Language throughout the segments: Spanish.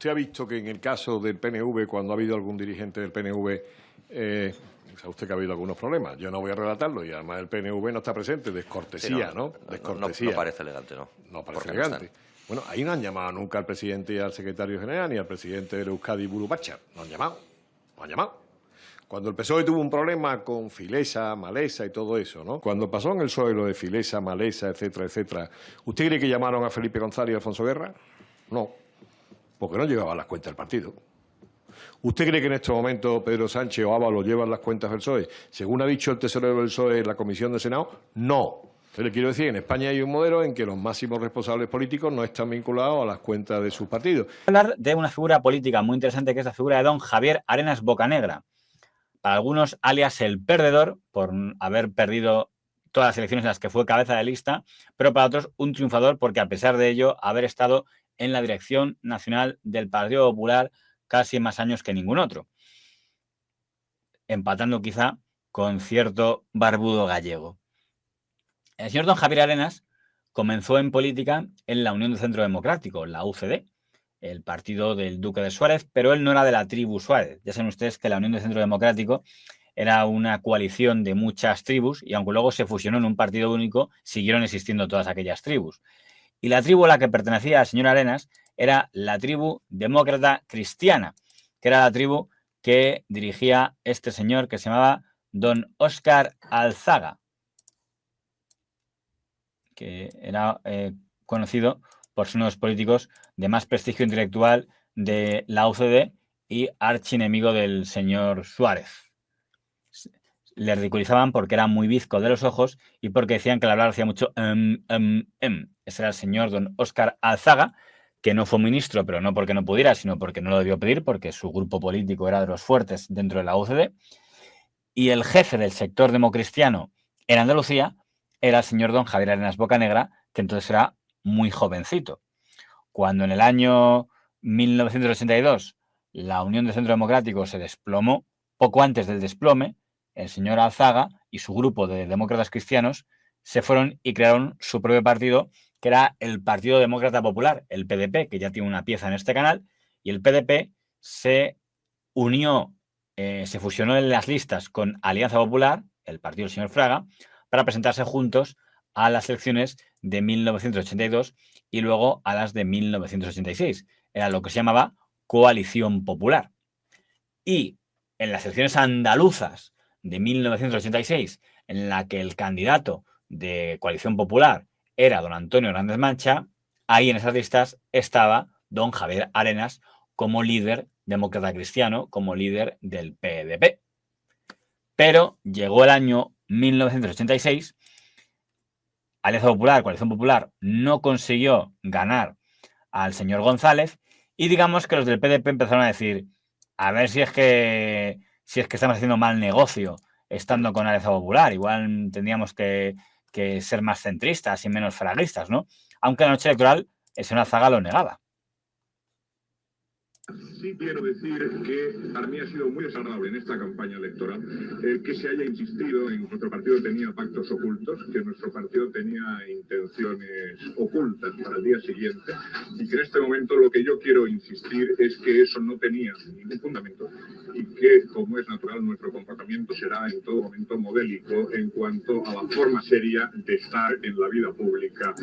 usted ha visto que en el caso del PNV, cuando ha habido algún dirigente del PNV, sabe usted que ha habido algunos problemas. Yo no voy a relatarlo y además el PNV no está presente. Descortesía, Sí, ¿no? Descortesía. No parece elegante, ¿no? No parece elegante. Bueno, ahí no han llamado nunca al presidente y al secretario general ni al presidente del Euskadi, Buru Batzar. No han llamado. No han llamado. Cuando el PSOE tuvo un problema con Filesa, Malesa y todo eso, ¿no? Cuando pasó en el PSOE lo de Filesa, Malesa, etcétera, etcétera, ¿usted cree que llamaron a Felipe González y a Alfonso Guerra? No, porque no llevaban las cuentas del partido. ¿Usted cree que en estos momentos Pedro Sánchez o Ábalos llevan las cuentas del PSOE? Según ha dicho el tesorero del PSOE en la comisión del Senado, no. Yo le quiero decir, en España hay un modelo en que los máximos responsables políticos no están vinculados a las cuentas de sus partidos. Hablar de una figura política muy interesante que es la figura de don Javier Arenas Bocanegra. Para algunos, alias el perdedor, por haber perdido todas las elecciones en las que fue cabeza de lista, pero para otros un triunfador porque a pesar de ello haber estado en la dirección nacional del Partido Popular casi más años que ningún otro, empatando quizá con cierto barbudo gallego. El señor don Javier Arenas comenzó en política en la Unión del Centro Democrático, la UCD, el partido del Duque de Suárez, pero él no era de la tribu Suárez. Ya saben ustedes que la Unión del Centro Democrático era una coalición de muchas tribus y aunque luego se fusionó en un partido único, siguieron existiendo todas aquellas tribus. Y la tribu a la que pertenecía el señor Arenas era la tribu demócrata cristiana, que era la tribu que dirigía este señor que se llamaba don Óscar Alzaga, que era conocido por ser uno de los políticos de más prestigio intelectual de la UCD y archienemigo del señor Suárez. Le ridiculizaban porque era muy bizco de los ojos y porque decían que al hablar hacía mucho Ese era el señor don Óscar Alzaga, que no fue ministro, pero no porque no pudiera, sino porque no lo debió pedir, porque su grupo político era de los fuertes dentro de la UCD. Y el jefe del sector democristiano en Andalucía era el señor don Javier Arenas Bocanegra, que entonces era muy jovencito. Cuando en el año 1982 la Unión del Centro Democrático se desplomó, poco antes del desplome, el señor Alzaga y su grupo de demócratas cristianos se fueron y crearon su propio partido, que era el Partido Demócrata Popular, el PDP, que ya tiene una pieza en este canal, y el PDP se unió, se fusionó en las listas con Alianza Popular, el partido del señor Fraga, para presentarse juntos a las elecciones de 1982 y luego a las de 1986. Era lo que se llamaba Coalición Popular. Y en las elecciones andaluzas de 1986, en la que el candidato de Coalición Popular era don Antonio Hernández Mancha, ahí en esas listas estaba don Javier Arenas como líder demócrata cristiano, como líder del PDP. Pero llegó el año 1986, Alianza Popular, Coalición Popular, no consiguió ganar al señor González y digamos que los del PDP empezaron a decir, a ver si es que estamos haciendo mal negocio estando con Alianza Popular, igual tendríamos que ser más centristas y menos fraguistas, ¿no? Aunque en la noche electoral el señor Alzaga lo negaba. Sí quiero decir que para mí ha sido muy desagradable en esta campaña electoral que se haya insistido en que nuestro partido tenía pactos ocultos, que nuestro partido tenía intenciones ocultas para el día siguiente y que en este momento lo que yo quiero insistir es que eso no tenía ningún fundamento y que, como es natural, nuestro comportamiento será en todo momento modélico en cuanto a la forma seria de estar en la vida pública.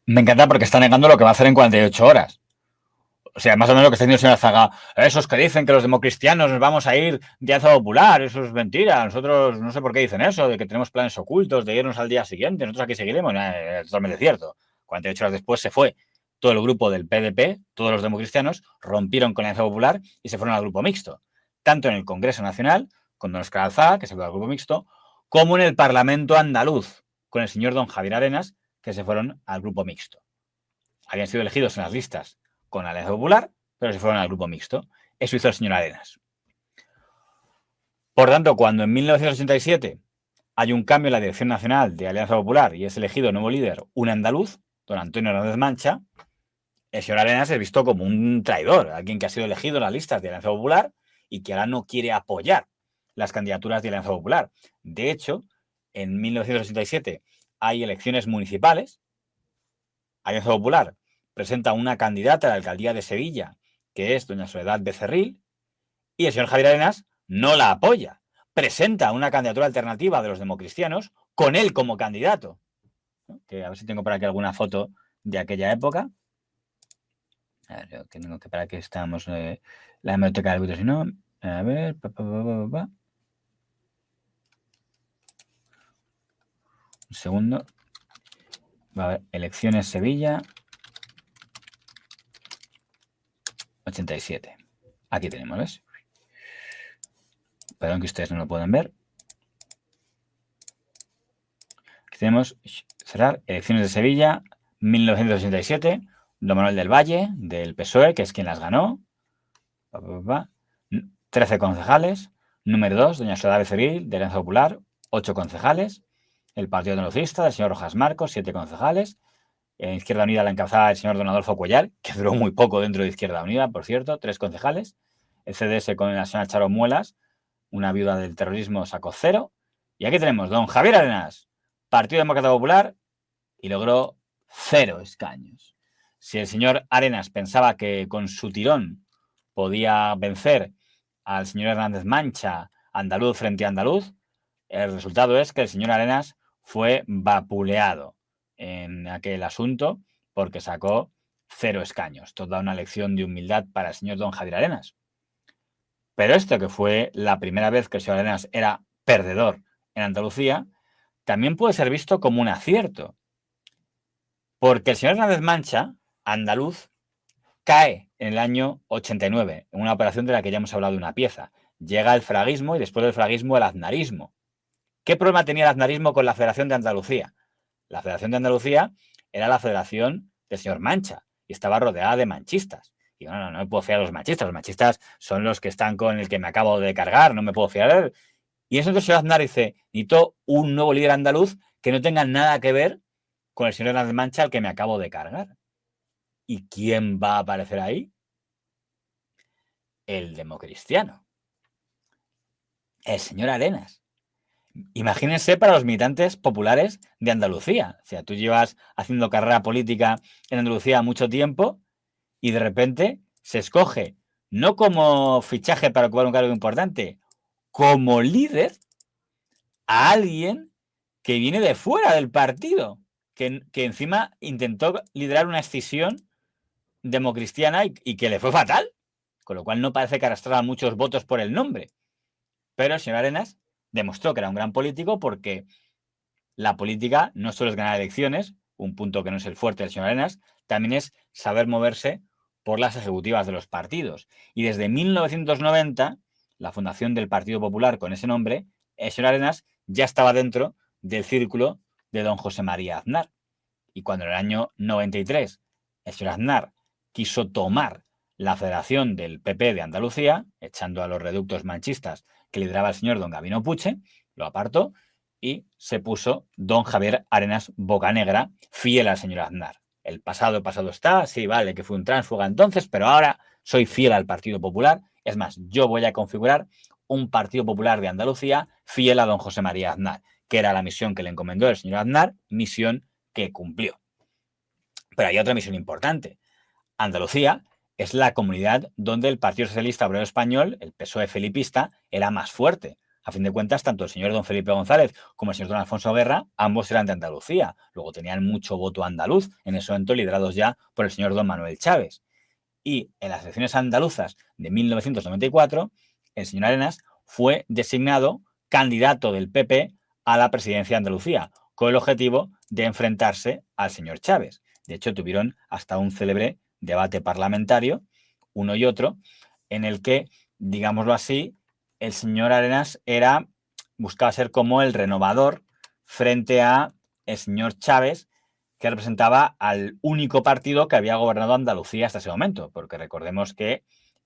Me encanta porque está negando lo que va a hacer en 48 horas. O sea, más o menos lo que está diciendo el señor Alzaga, esos que dicen que los democristianos nos vamos a ir de Alianza Popular, eso es mentira. Nosotros no sé por qué dicen eso, de que tenemos planes ocultos, de irnos al día siguiente, nosotros aquí seguiremos. Es totalmente cierto. 48 horas después se fue todo el grupo del PDP, todos los democristianos, rompieron con la Alianza Popular y se fueron al grupo mixto. Tanto en el Congreso Nacional, con don Óscar Alzaga, que se fue al grupo mixto, como en el Parlamento andaluz, con el señor don Javier Arenas, que se fueron al grupo mixto. Habían sido elegidos en las listas con la Alianza Popular, pero se fueron al grupo mixto. Eso hizo el señor Arenas. Por tanto, cuando en 1987 hay un cambio en la dirección nacional de Alianza Popular y es elegido nuevo líder, un andaluz, don Antonio Hernández Mancha, el señor Arenas es visto como un traidor, alguien que ha sido elegido en las listas de Alianza Popular y que ahora no quiere apoyar las candidaturas de Alianza Popular. De hecho, en 1987 hay elecciones municipales, Alianza Popular presenta una candidata a la alcaldía de Sevilla que es doña Soledad Becerril, y el señor Javier Arenas no la apoya. Presenta una candidatura alternativa de los democristianos con él como candidato. Que a ver si tengo por aquí alguna foto de aquella época. A ver, yo que tengo que para que estamos la hemeroteca del voto, si no. A ver. Un segundo. Va a ver, elecciones Sevilla. 87. Aquí tenemos, ¿ves? Perdón que ustedes no lo pueden ver. Aquí tenemos, cerrar, elecciones de Sevilla, 1987, don Manuel del Valle, del PSOE, que es quien las ganó. 13 concejales. Número 2, doña Soledad Becerril, de Alianza Popular, 8 concejales. El Partido Andalucista, del señor Rojas Marcos, 7 concejales. En Izquierda Unida la encabezaba el señor don Adolfo Cuellar, que duró muy poco dentro de Izquierda Unida, por cierto, 3 concejales. El CDS con la señora Charo Muelas, una viuda del terrorismo, sacó 0. Y aquí tenemos don Javier Arenas, Partido Demócrata Popular, y logró 0 escaños. Si el señor Arenas pensaba que con su tirón podía vencer al señor Hernández Mancha, andaluz frente a andaluz, el resultado es que el señor Arenas fue vapuleado en aquel asunto porque sacó 0 escaños. Toda una lección de humildad para el señor don Javier Arenas. Pero esto, que fue la primera vez que el señor Arenas era perdedor en Andalucía, también puede ser visto como un acierto. Porque el señor Hernández Mancha, andaluz, cae en el año 89, en una operación de la que ya hemos hablado de una pieza. Llega el fraguismo y después del fraguismo el aznarismo. ¿Qué problema tenía el aznarismo con la Federación de Andalucía? La Federación de Andalucía era la federación del señor Mancha y estaba rodeada de manchistas. Y no me puedo fiar de los manchistas. Los manchistas son los que están con el que me acabo de cargar, no me puedo fiar de él. Y eso entonces el señor Aznar dice, necesito un nuevo líder andaluz que no tenga nada que ver con el señor Hernández Mancha al que me acabo de cargar. ¿Y quién va a aparecer ahí? El democristiano. El señor Arenas. Imagínense para los militantes populares de Andalucía. O sea, tú llevas haciendo carrera política en Andalucía mucho tiempo y de repente se escoge, no como fichaje para ocupar un cargo importante, como líder a alguien que viene de fuera del partido, que encima intentó liderar una escisión democristiana y que le fue fatal, con lo cual no parece que arrastrara muchos votos por el nombre. Pero el señor Arenas demostró que era un gran político porque la política no solo es ganar elecciones, un punto que no es el fuerte del señor Arenas, también es saber moverse por las ejecutivas de los partidos. Y desde 1990, la fundación del Partido Popular con ese nombre, el señor Arenas ya estaba dentro del círculo de don José María Aznar. Y cuando en el año 93 el señor Aznar quiso tomar la federación del PP de Andalucía, echando a los reductos manchistas que lideraba el señor don Gabino Puche, lo apartó y se puso don Javier Arenas Bocanegra, fiel al señor Aznar. El pasado está, sí, vale, que fue un tránsfuga entonces, pero ahora soy fiel al Partido Popular. Es más, yo voy a configurar un Partido Popular de Andalucía fiel a don José María Aznar, que era la misión que le encomendó el señor Aznar, misión que cumplió. Pero hay otra misión importante. Andalucía es la comunidad donde el Partido Socialista Obrero Español, el PSOE felipista, era más fuerte. A fin de cuentas, tanto el señor don Felipe González como el señor don Alfonso Guerra, ambos eran de Andalucía. Luego tenían mucho voto andaluz, en ese momento liderados ya por el señor don Manuel Chávez. Y en las elecciones andaluzas de 1994, el señor Arenas fue designado candidato del PP a la presidencia de Andalucía, con el objetivo de enfrentarse al señor Chávez. De hecho, tuvieron hasta un célebre debate parlamentario, uno y otro, en el que, digámoslo así, el señor Arenas buscaba ser como el renovador frente a el señor Chávez, que representaba al único partido que había gobernado Andalucía hasta ese momento, porque recordemos que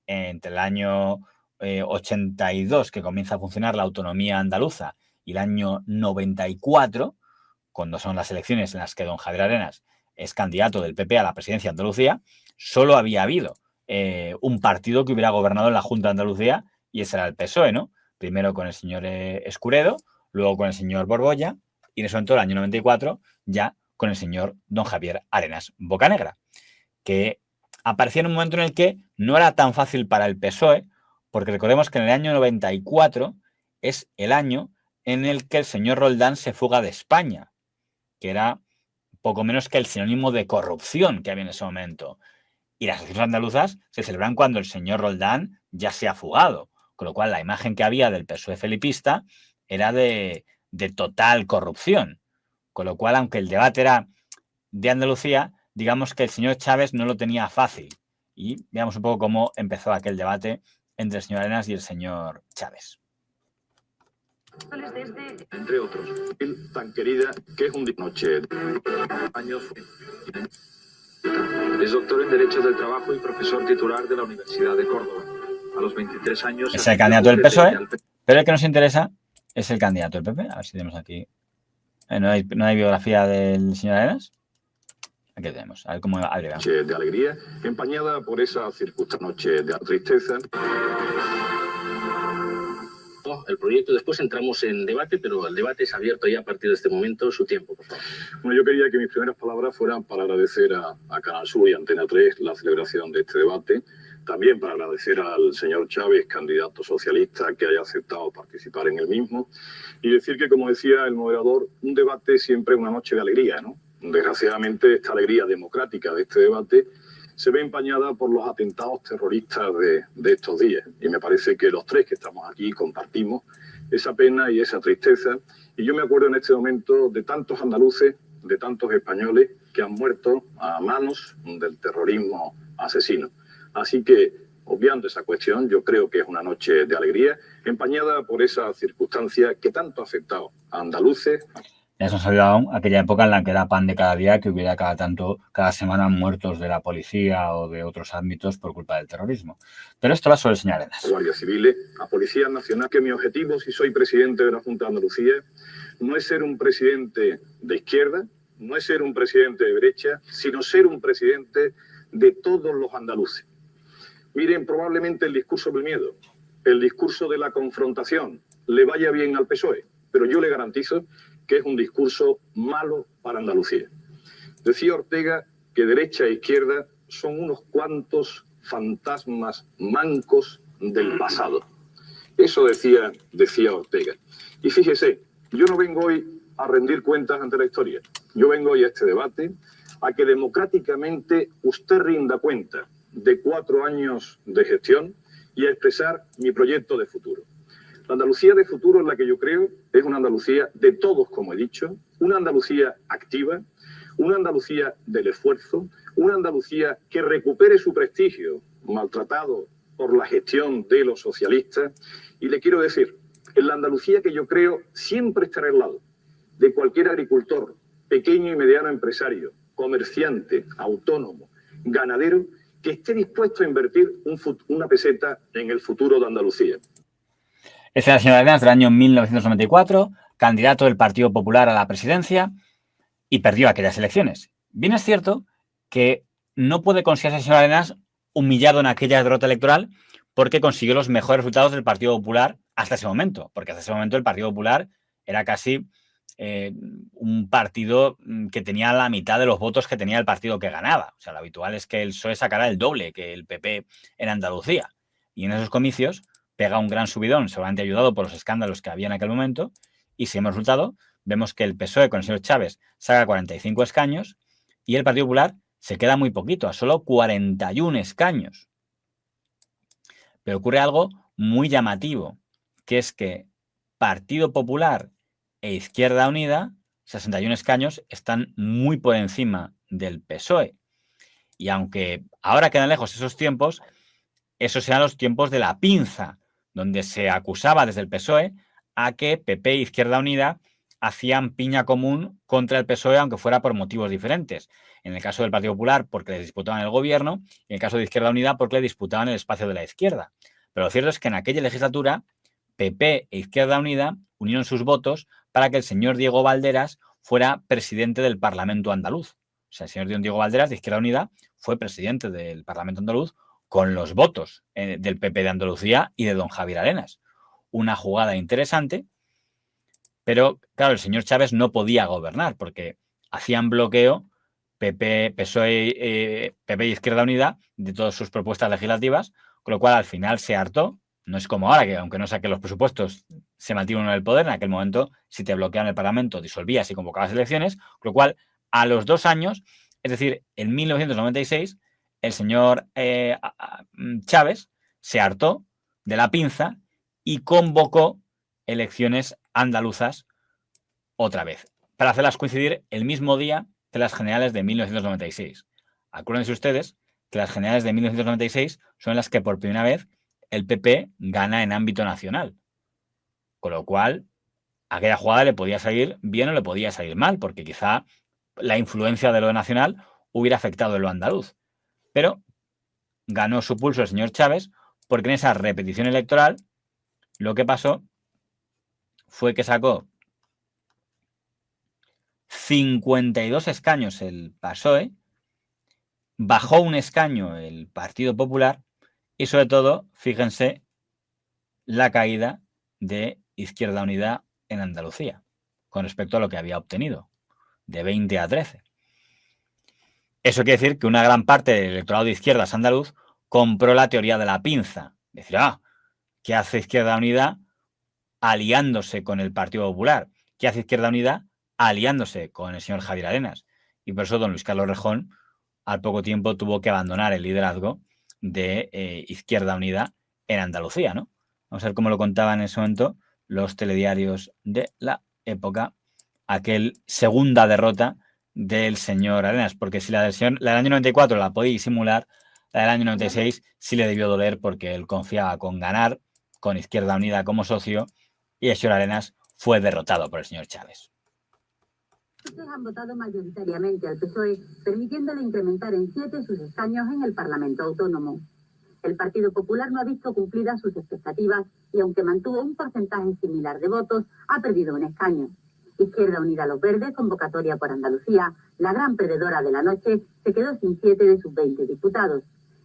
entre el año 82, que comienza a funcionar la autonomía andaluza, y el año 94, cuando son las elecciones en las que don Javier Arenas es candidato del PP a la presidencia de Andalucía, solo había habido un partido que hubiera gobernado en la Junta de Andalucía, y ese era el PSOE, ¿no? Primero con el señor Escuredo, luego con el señor Borbolla, y en ese momento, el año 94, ya con el señor don Javier Arenas Bocanegra, que aparecía en un momento en el que no era tan fácil para el PSOE, porque recordemos que en el año 94 es el año en el que el señor Roldán se fuga de España, que era poco menos que el sinónimo de corrupción que había en ese momento. Y las elecciones andaluzas se celebran cuando el señor Roldán ya se ha fugado, con lo cual la imagen que había del PSOE felipista era de total corrupción. Con lo cual, aunque el debate era de Andalucía, digamos que el señor Chávez no lo tenía fácil. Y veamos un poco cómo empezó aquel debate entre el señor Arenas y el señor Chávez. Entre otros, tan querida que es un noche años. Es doctor en Derecho del Trabajo y profesor titular de la Universidad de Córdoba. A los 23 años... Es el candidato del PSOE, pero el que nos interesa es el candidato del PP. A ver si tenemos aquí... ¿No hay biografía del señor Arenas? Aquí tenemos. A ver cómo agregamos. Noche de alegría, empañada por esa circunstancia, noche de tristeza. El proyecto, después entramos en debate, pero el debate es abierto ya a partir de este momento. Su tiempo, por favor. Bueno, yo quería que mis primeras palabras fueran para agradecer a Canal Sur y Antena 3 la celebración de este debate. También para agradecer al señor Chávez, candidato socialista, que haya aceptado participar en el mismo. Y decir que, como decía el moderador, un debate siempre es una noche de alegría, ¿no? Desgraciadamente, esta alegría democrática de este debate se ve empañada por los atentados terroristas de estos días. Y me parece que los tres que estamos aquí compartimos esa pena y esa tristeza. Y yo me acuerdo en este momento de tantos andaluces, de tantos españoles que han muerto a manos del terrorismo asesino. Así que, obviando esa cuestión, yo creo que es una noche de alegría, empañada por esa circunstancia que tanto ha afectado a andaluces. Ya se nos ha olvidado aquella época en la que era pan de cada día que hubiera cada semana muertos de la policía o de otros ámbitos por culpa del terrorismo. Pero esto va sobre el señor Arenas. Guardias civiles, a Policía Nacional, que mi objetivo, si soy presidente de la Junta de Andalucía, no es ser un presidente de izquierda, no es ser un presidente de derecha, sino ser un presidente de todos los andaluces. Miren, probablemente el discurso del miedo, el discurso de la confrontación, le vaya bien al PSOE, pero yo le garantizo que es un discurso malo para Andalucía. Decía Ortega que derecha e izquierda son unos cuantos fantasmas mancos del pasado. Eso decía Ortega. Y fíjese, yo no vengo hoy a rendir cuentas ante la historia. Yo vengo hoy a este debate a que democráticamente usted rinda cuenta de 4 años de gestión y a expresar mi proyecto de futuro. La Andalucía de futuro en la que yo creo es una Andalucía de todos, como he dicho, una Andalucía activa, una Andalucía del esfuerzo, una Andalucía que recupere su prestigio maltratado por la gestión de los socialistas. Y le quiero decir, en la Andalucía que yo creo siempre estará al lado de cualquier agricultor, pequeño y mediano empresario, comerciante, autónomo, ganadero, que esté dispuesto a invertir una peseta en el futuro de Andalucía. Este era el señor Arenas del año 1994, candidato del Partido Popular a la presidencia y perdió aquellas elecciones. Bien es cierto que no puede considerarse el señor Arenas humillado en aquella derrota electoral porque consiguió los mejores resultados del Partido Popular hasta ese momento, porque hasta ese momento el Partido Popular era casi un partido que tenía la mitad de los votos que tenía el partido que ganaba. O sea, lo habitual es que el PSOE sacara el doble que el PP en Andalucía. Y en esos comicios pega un gran subidón, seguramente ayudado por los escándalos que había en aquel momento, y si hemos resultado, vemos que el PSOE con el señor Chávez saca 45 escaños y el Partido Popular se queda muy poquito, a solo 41 escaños. Pero ocurre algo muy llamativo, que es que Partido Popular e Izquierda Unida, 61 escaños, están muy por encima del PSOE. Y aunque ahora quedan lejos esos tiempos, esos eran los tiempos de la pinza, donde se acusaba desde el PSOE a que PP e Izquierda Unida hacían piña común contra el PSOE, aunque fuera por motivos diferentes. En el caso del Partido Popular, porque le disputaban el gobierno, y en el caso de Izquierda Unida, porque le disputaban el espacio de la izquierda. Pero lo cierto es que en aquella legislatura, PP e Izquierda Unida unieron sus votos para que el señor Diego Valderas fuera presidente del Parlamento andaluz. O sea, el señor Diego Valderas, de Izquierda Unida, fue presidente del Parlamento andaluz con los votos del PP de Andalucía y de don Javier Arenas. Una jugada interesante, pero claro, el señor Chávez no podía gobernar porque hacían bloqueo PP, PSOE, PP y Izquierda Unida de todas sus propuestas legislativas, con lo cual al final se hartó. No es como ahora, que aunque no saque los presupuestos, se mantiene uno en el poder. En aquel momento, si te bloqueaban el Parlamento, disolvías y convocabas elecciones, con lo cual a los 2 años, es decir, en 1996, el señor Chávez se hartó de la pinza y convocó elecciones andaluzas otra vez, para hacerlas coincidir el mismo día de las generales de 1996. Acuérdense ustedes que las generales de 1996 son las que por primera vez el PP gana en ámbito nacional. Con lo cual, aquella jugada le podía salir bien o le podía salir mal, porque quizá la influencia de lo nacional hubiera afectado en lo andaluz. Pero ganó su pulso el señor Chávez, porque en esa repetición electoral lo que pasó fue que sacó 52 escaños el PSOE, bajó un escaño el Partido Popular y sobre todo, fíjense, la caída de Izquierda Unida en Andalucía con respecto a lo que había obtenido, de 20 a 13. Eso quiere decir que una gran parte del electorado de izquierdas andaluz compró la teoría de la pinza. Decir, ¿qué hace Izquierda Unida aliándose con el Partido Popular? ¿Qué hace Izquierda Unida aliándose con el señor Javier Arenas? Y por eso don Luis Carlos Rejón al poco tiempo tuvo que abandonar el liderazgo de Izquierda Unida en Andalucía, ¿no? Vamos a ver cómo lo contaban en ese momento los telediarios de la época, aquel segunda derrota del señor Arenas, porque si la del año 94 la podía disimular, la del año 96 sí le debió doler porque él confiaba con ganar, con Izquierda Unida como socio, y el señor Arenas fue derrotado por el señor Chávez. Ustedes han votado mayoritariamente al PSOE, permitiéndole incrementar en 7 sus escaños en el Parlamento Autónomo. El Partido Popular no ha visto cumplidas sus expectativas y, aunque mantuvo un porcentaje similar de votos, ha perdido un escaño. Izquierda Unida Los Verdes, convocatoria por Andalucía, la gran perdedora de la noche, se quedó sin 7 de sus 20 diputados.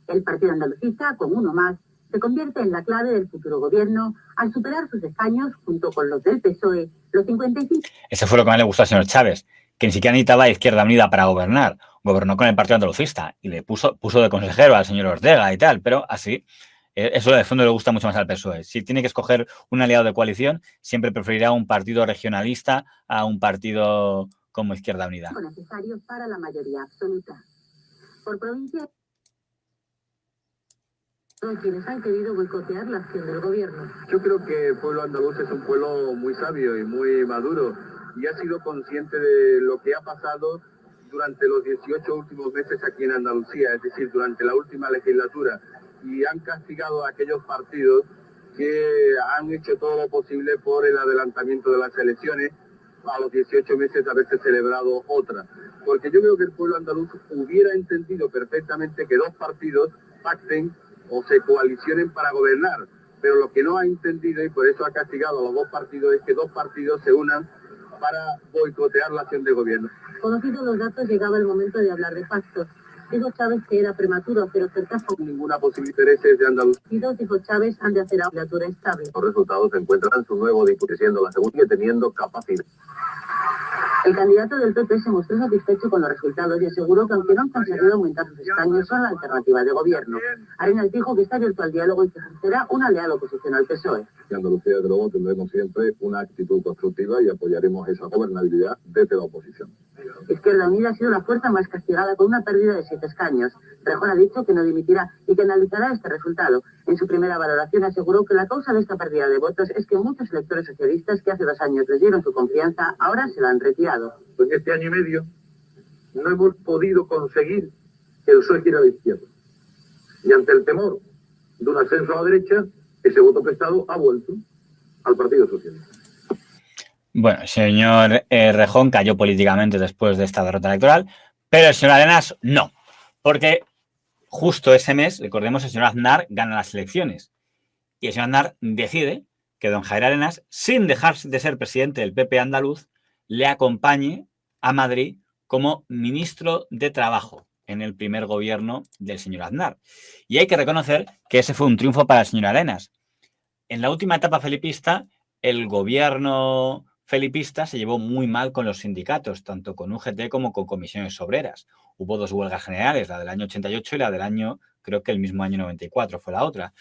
El Partido Andalucista, con uno más, se convierte en la clave del futuro gobierno al superar sus escaños junto con los del PSOE, los 55. Eso fue lo que más le gustó al señor Chávez, que ni siquiera necesitaba Izquierda Unida para gobernar. Gobernó con el Partido Andalucista y le puso de consejero al señor Ortega y tal, pero así, eso de fondo le gusta mucho más al PSOE. Si tiene que escoger un aliado de coalición, siempre preferirá un partido regionalista a un partido como Izquierda Unida. Necesarios para la mayoría absoluta. Por provincia, quienes han querido boicotear la acción del gobierno. Yo creo que el pueblo andaluz es un pueblo muy sabio y muy maduro y ha sido consciente de lo que ha pasado durante los 18 últimos meses aquí en Andalucía, es decir, durante la última legislatura, y han castigado a aquellos partidos que han hecho todo lo posible por el adelantamiento de las elecciones, a los 18 meses de haberse celebrado otra. Porque yo creo que el pueblo andaluz hubiera entendido perfectamente que dos partidos pacten o se coalicionen para gobernar, pero lo que no ha entendido, y por eso ha castigado a los dos partidos, es que dos partidos se unan para boicotear la acción de gobierno. Conocidos los datos, llegaba el momento de hablar de pactos. Dijo Chávez que era prematuro, pero cerca con ninguna posibilidad de intereses de Andalucía. Dijo Chávez, han de hacer una legislatura estable. Los resultados se encuentran en su nuevo diputado, siendo la segunda y teniendo capacidad. El candidato del PP se mostró satisfecho con los resultados y aseguró que aunque no han conseguido aumentar sus escaños, son la alternativa de gobierno. Arenas dijo que está abierto al diálogo y que ejercerá una leal oposición al PSOE. En Andalucía, desde luego, tendremos siempre una actitud constructiva y apoyaremos esa gobernabilidad desde la oposición. Izquierda Unida ha sido la fuerza más castigada con una pérdida de 7 escaños. Rejón ha dicho que no dimitirá y que analizará este resultado. En su primera valoración aseguró que la causa de esta pérdida de votos es que muchos electores socialistas que hace 2 años les dieron su confianza, ahora se la han retirado. En este año y medio no hemos podido conseguir que el PSOE quiera a la izquierda. Y ante el temor de un ascenso a la derecha, ese voto prestado ha vuelto al Partido Socialista. Bueno, el señor Rejón cayó políticamente después de esta derrota electoral, pero el señor Arenas no, porque justo ese mes, recordemos, el señor Aznar gana las elecciones y el señor Aznar decide que don Javier Arenas, sin dejar de ser presidente del PP andaluz, le acompañe a Madrid como ministro de Trabajo en el primer gobierno del señor Aznar. Y hay que reconocer que ese fue un triunfo para el señor Arenas. En la última etapa felipista, el gobierno felipista se llevó muy mal con los sindicatos, tanto con UGT como con comisiones obreras. Hubo 2 huelgas generales, la del año 88 y la del año, creo que el mismo año 94 fue la otra.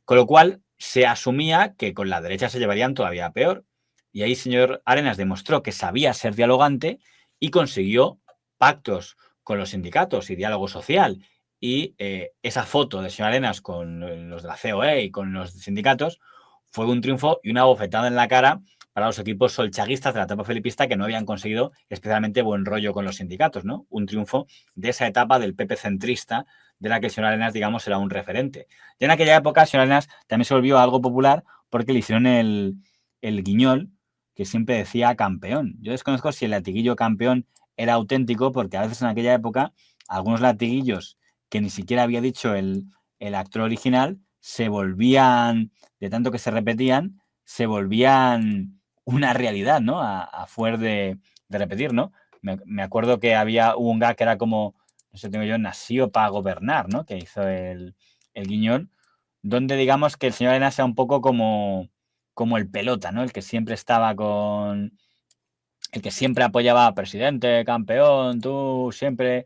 Con lo cual se asumía que con la derecha se llevarían todavía peor. Y ahí el señor Arenas demostró que sabía ser dialogante y consiguió pactos con los sindicatos y diálogo social. Y esa foto del señor Arenas con los de la COE y con los sindicatos fue un triunfo y una bofetada en la cara para los equipos solchaguistas de la etapa felipista que no habían conseguido especialmente buen rollo con los sindicatos, ¿no? Un triunfo de esa etapa del PP centrista de la que el señor Arenas, digamos, era un referente. Y en aquella época el señor Arenas también se volvió algo popular porque le hicieron el guiñol que siempre decía campeón. Yo desconozco si el latiguillo campeón era auténtico porque a veces en aquella época algunos latiguillos que ni siquiera había dicho el actor original se volvían, de tanto que se repetían, se volvían una realidad, ¿no? A fuer de repetir, ¿no? Me acuerdo que hubo un gag que era como, no sé, tengo yo, nació para gobernar, ¿no? Que hizo el guiñón, donde digamos que el señor Arenas era un poco como el pelota, ¿no? El que siempre estaba el que siempre apoyaba a presidente, campeón, tú siempre.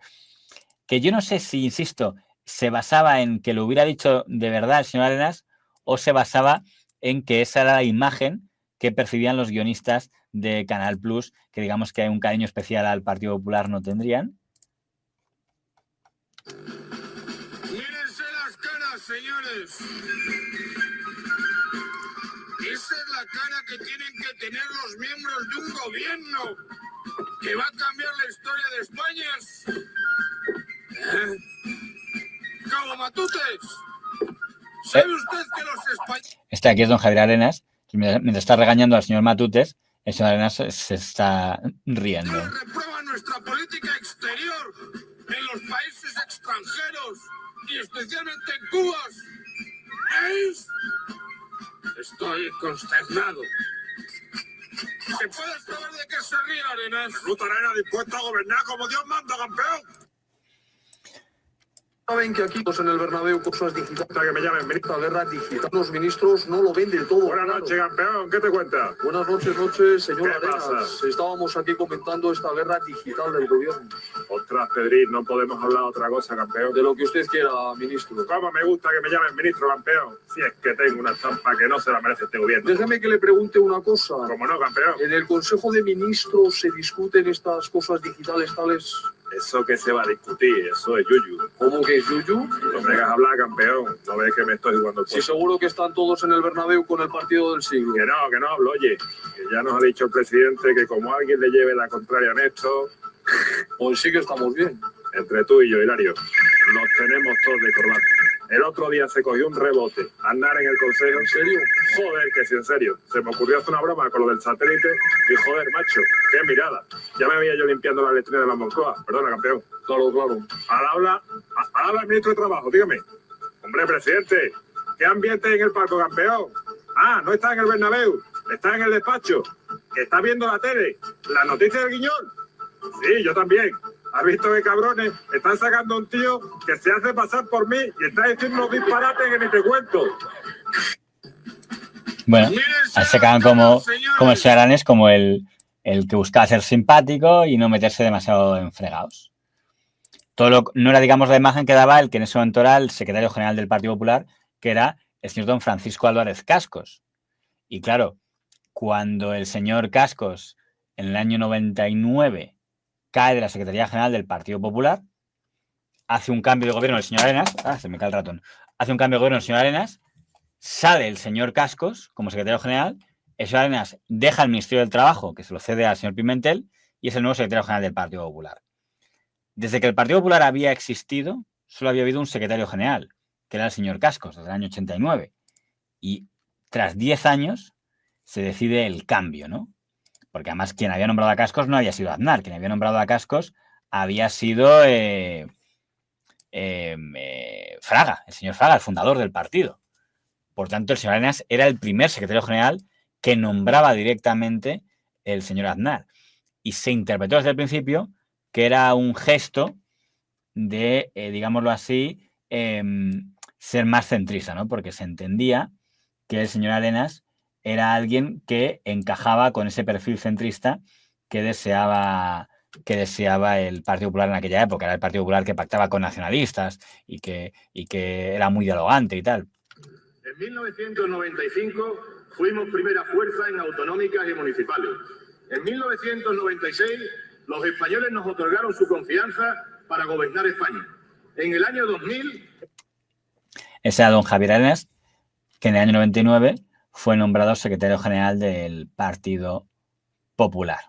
Que yo no sé si, insisto, se basaba en que lo hubiera dicho de verdad el señor Arenas o se basaba en que esa era la imagen que percibían los guionistas de Canal Plus, que digamos que un cariño especial al Partido Popular no tendrían. Mírense las caras, señores. Esa es la cara que tienen que tener los miembros de un gobierno que va a cambiar la historia de España. ¡Cabo Matutes! ¿Sabe usted que los españoles... Este aquí es don Javier Arenas, que mientras está regañando al señor Matutes, el señor Arenas se está riendo. reprueban nuestra política exterior en los países extranjeros y especialmente en Cuba? ¿Veis? Estoy consternado. ¿Se puede saber de qué se ríe, Arenas? Ruta Arenas dispuesto a gobernar como Dios manda, campeón. Saben que aquí en el Bernabéu cosas digitales, que me llamen ministro de guerra digital. Los ministros no lo ven del todo. Buenas noches, campeón. ¿Qué te cuentas? Buenas noches, señor Arenas. Estábamos aquí comentando esta guerra digital del gobierno. Ostras, Pedrín, no podemos hablar otra cosa, campeón. De lo que usted quiera, ministro. ¿Cómo me gusta que me llamen ministro, campeón? Si es que tengo una estampa que no se la merece este gobierno. Déjeme que le pregunte una cosa. ¿Cómo no, campeón? En el Consejo de Ministros se discuten estas cosas digitales tales. Eso que se va a discutir, eso es yuyu. ¿Cómo que es yuyu? No me hagas hablar, campeón. No ves que me estoy jugando. Sí, seguro que están todos en el Bernabéu con el partido del siglo. Que no hablo, oye. Que ya nos ha dicho el presidente que como alguien le lleve la contraria a Néstor... Pues sí que estamos bien. Entre tú y yo, Hilario, nos tenemos todos de corbata. El otro día se cogió un rebote. Andar en el consejo. ¿En serio? Joder, que sí, en serio. Se me ocurrió hacer una broma con lo del satélite y joder, macho, qué mirada. Ya me veía yo limpiando la letrina de la Moncloa. Perdona, campeón. Claro, claro. Al habla el ministro de Trabajo, dígame. Hombre, presidente, ¿qué ambiente hay en el palco, campeón? Ah, no está en el Bernabéu, está en el despacho. ¿Que está viendo la tele? ¿Las noticias del Guiñón? Sí, yo también. ¿Has visto qué cabrones están sacando a un tío que se hace pasar por mí y está diciendo unos disparates que ni te cuento? Bueno, ahí se quedan como el señor Arenas, como el que buscaba ser simpático y no meterse demasiado en fregados. No era, digamos, la imagen que daba el que en ese momento era el secretario general del Partido Popular, que era el señor don Francisco Álvarez Cascos. Y claro, cuando el señor Cascos en el año 99 cae de la Secretaría General del Partido Popular, hace un cambio de gobierno el señor Arenas, se me cae el ratón, hace un cambio de gobierno el señor Arenas, sale el señor Cascos como secretario general, el señor Arenas deja el Ministerio del Trabajo, que se lo cede al señor Pimentel, y es el nuevo secretario general del Partido Popular. Desde que el Partido Popular había existido, solo había habido un secretario general, que era el señor Cascos, desde el año 89. Y tras 10 años se decide el cambio, ¿no? Porque además quien había nombrado a Cascos no había sido Aznar, quien había nombrado a Cascos había sido Fraga, el señor Fraga, el fundador del partido. Por tanto, el señor Arenas era el primer secretario general que nombraba directamente el señor Aznar. Y se interpretó desde el principio que era un gesto de, digámoslo así, ser más centrista, ¿no? Porque se entendía que el señor Arenas era alguien que encajaba con ese perfil centrista que deseaba el Partido Popular en aquella época. Era el Partido Popular que pactaba con nacionalistas y que era muy dialogante y tal. En 1995 fuimos primera fuerza en autonómicas y municipales. En 1996 los españoles nos otorgaron su confianza para gobernar España. En el año 2000... Ese era don Javier Arenas, que en el año 99 fue nombrado secretario general del Partido Popular.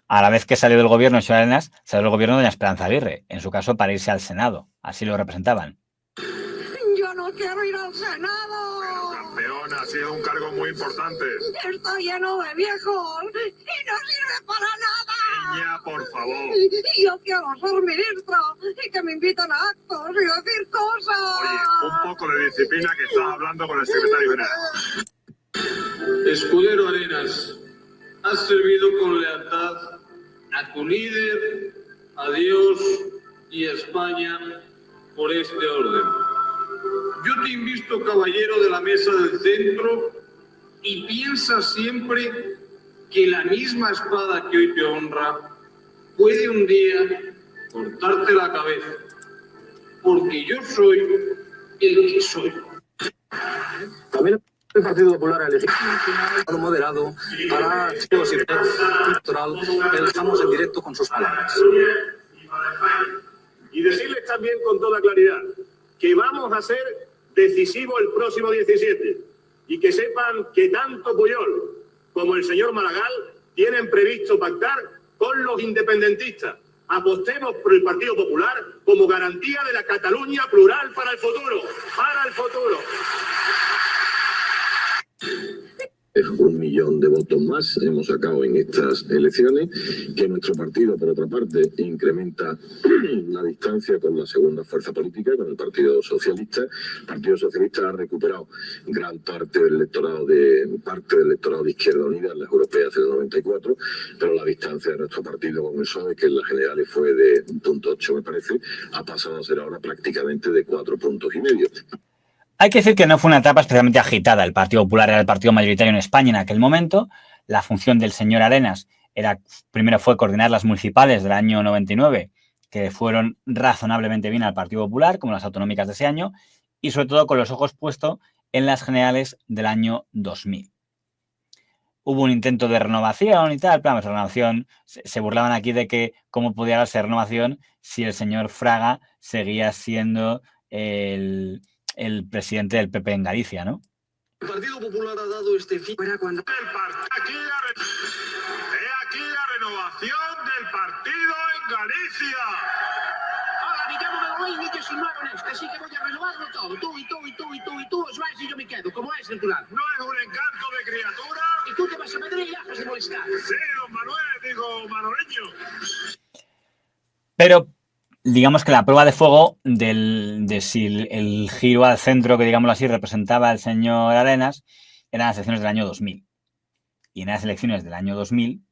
A la vez que salió del gobierno de Arenas, salió del gobierno de doña Esperanza Aguirre, en su caso para irse al Senado. Así lo representaban. ¡Yo no quiero ir al Senado! Pero, campeona, ha sido un cargo muy importante. Estoy lleno de viejos y no sirve para nada. Niña, por favor. Yo quiero ser ministro y que me inviten a actos y decir cosas. Oye, un poco de disciplina, que estás hablando con el secretario general. Escudero Arenas, has servido con lealtad a tu líder, a Dios y a España por este orden. Yo te invisto caballero de la mesa del centro y piensa siempre que la misma espada que hoy te honra puede un día cortarte la cabeza, porque yo soy el que soy. También el Partido Popular ha elegido un moderado para archivos y electoral. Estamos en directo con sus palabras. Y decirles también con toda claridad que vamos a ser decisivos el próximo 17 y que sepan que tanto Puyol como el señor Maragall tienen previsto pactar con los independentistas. Apostemos por el Partido Popular como garantía de la Cataluña plural para el futuro. Para el futuro. 1 millón de votos más hemos sacado en estas elecciones, que nuestro partido, por otra parte, incrementa la distancia con la segunda fuerza política, con el Partido Socialista. El Partido Socialista ha recuperado gran parte del electorado de Izquierda Unida en las europeas del 94, pero la distancia de nuestro partido con el PSOE, que en las generales fue de 1,8, me parece, ha pasado a ser ahora prácticamente de 4,5 puntos. Hay que decir que no fue una etapa especialmente agitada. El Partido Popular era el partido mayoritario en España en aquel momento. La función del señor Arenas primero fue coordinar las municipales del año 99, que fueron razonablemente bien al Partido Popular, como las autonómicas de ese año, y sobre todo con los ojos puestos en las generales del año 2000. Hubo un intento de renovación y tal, pero renovación, se burlaban aquí de que cómo podía ser renovación si el señor Fraga seguía siendo el presidente del PP en Galicia, ¿no? El Partido Popular ha dado este fin. Aquí la renovación del partido en Galicia. Ahora, digamos, me voy y que si no hago esto, así que voy a renovarlo todo. Tú, os vais y yo me quedo, como es natural. No es un encanto de criatura. Y tú te vas a Madrid y haces de molestar. Sí, don Manuel, digo, manoleño. Pero digamos que la prueba de fuego de si el giro al centro, que digámoslo así, representaba al señor Arenas, eran las elecciones del año 2000. Y en las elecciones del año 2000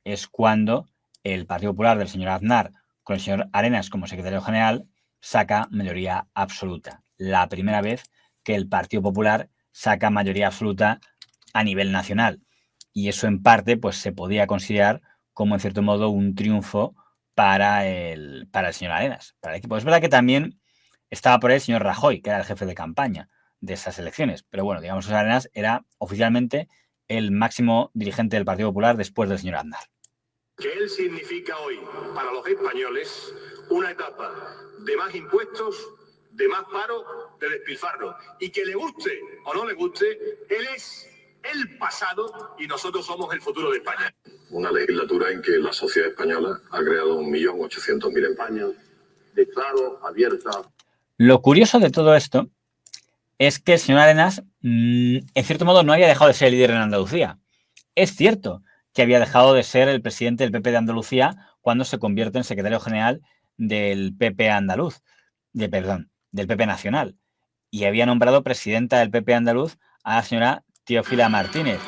es cuando el Partido Popular del señor Aznar, con el señor Arenas como secretario general, saca mayoría absoluta. La primera vez que el Partido Popular saca mayoría absoluta a nivel nacional. Y eso en parte pues se podía considerar como en cierto modo un triunfo para el señor Arenas, para el equipo. Es verdad que también estaba por ahí el señor Rajoy, que era el jefe de campaña de esas elecciones. Pero bueno, digamos que Arenas era oficialmente el máximo dirigente del Partido Popular después del señor Aznar. Que él significa hoy para los españoles una etapa de más impuestos, de más paro, de despilfarro. Y que le guste o no le guste, él es el pasado y nosotros somos el futuro de España. Una legislatura en que la sociedad española ha creado 1.800.000 empleos. Declaro abierta. Lo curioso de todo esto es que el señor Arenas, en cierto modo, no había dejado de ser el líder en Andalucía. Es cierto que había dejado de ser el presidente del PP de Andalucía cuando se convierte en secretario general del PP andaluz, del PP nacional. Y había nombrado presidenta del PP andaluz a la señora Teófila Martínez.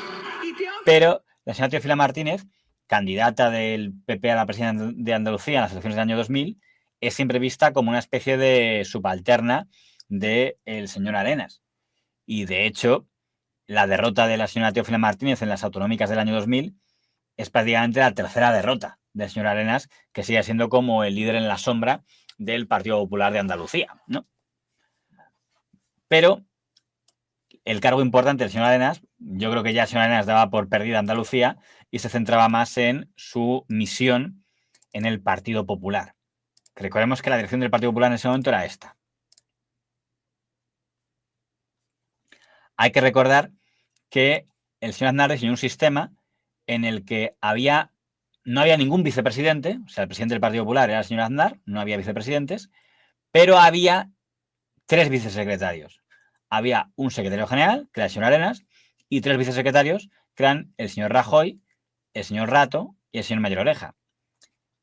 Pero la señora Teófila Martínez, candidata del PP a la presidencia de Andalucía en las elecciones del año 2000, es siempre vista como una especie de subalterna del señor Arenas. Y de hecho, la derrota de la señora Teófila Martínez en las autonómicas del año 2000 es prácticamente la tercera derrota del señor Arenas, que sigue siendo como el líder en la sombra del Partido Popular de Andalucía, ¿no? Pero el cargo importante del señor Arenas, yo creo que ya el señor Arenas daba por perdida Andalucía y se centraba más en su misión en el Partido Popular. Recordemos que la dirección del Partido Popular en ese momento era esta. Hay que recordar que el señor Aznar diseñó un sistema en el que no había ningún vicepresidente, o sea, el presidente del Partido Popular era el señor Aznar, no había vicepresidentes, pero había 3 vicesecretarios. Había un secretario general, que era el señor Arenas, y 3 vicesecretarios, que eran el señor Rajoy, el señor Rato y el señor Mayor Oreja.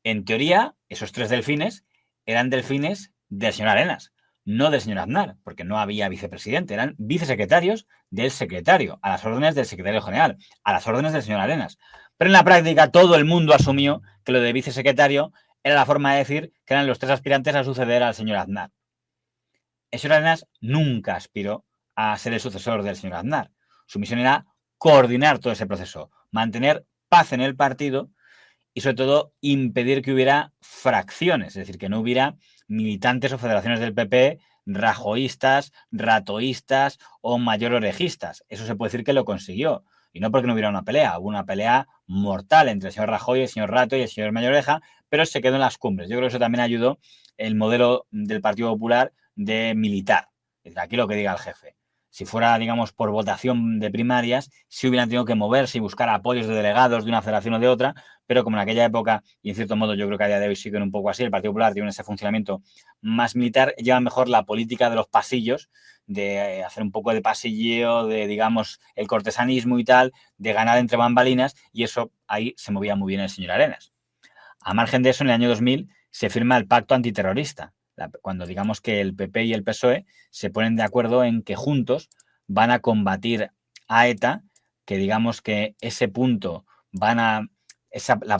En teoría, esos 3 delfines eran delfines del señor Arenas, no del señor Aznar, porque no había vicepresidente, eran vicesecretarios del secretario, a las órdenes del secretario general, a las órdenes del señor Arenas. Pero en la práctica todo el mundo asumió que lo de vicesecretario era la forma de decir que eran los 3 aspirantes a suceder al señor Aznar. El señor Arenas nunca aspiró a ser el sucesor del señor Aznar. Su misión era coordinar todo ese proceso, mantener paz en el partido y sobre todo impedir que hubiera fracciones, es decir, que no hubiera militantes o federaciones del PP rajoístas, ratoístas o mayor orejistas. Eso se puede decir que lo consiguió. Y no porque no hubiera una pelea, hubo una pelea mortal entre el señor Rajoy, el señor Rato y el señor Mayor Oreja, pero se quedó en las cumbres. Yo creo que eso también ayudó el modelo del Partido Popular de militar. Es decir, aquí lo que diga el jefe. Si fuera, digamos, por votación de primarias, sí hubieran tenido que moverse y buscar apoyos de delegados de una federación o de otra, pero como en aquella época, y en cierto modo yo creo que a día de hoy siguen un poco así, el Partido Popular tiene ese funcionamiento más militar, lleva mejor la política de los pasillos, de hacer un poco de pasilleo, de, digamos, el cortesanismo y tal, de ganar entre bambalinas, y eso ahí se movía muy bien el señor Arenas. A margen de eso, en el año 2000 se firma el pacto antiterrorista, cuando digamos que el PP y el PSOE se ponen de acuerdo en que juntos van a combatir a ETA, que digamos que ese punto la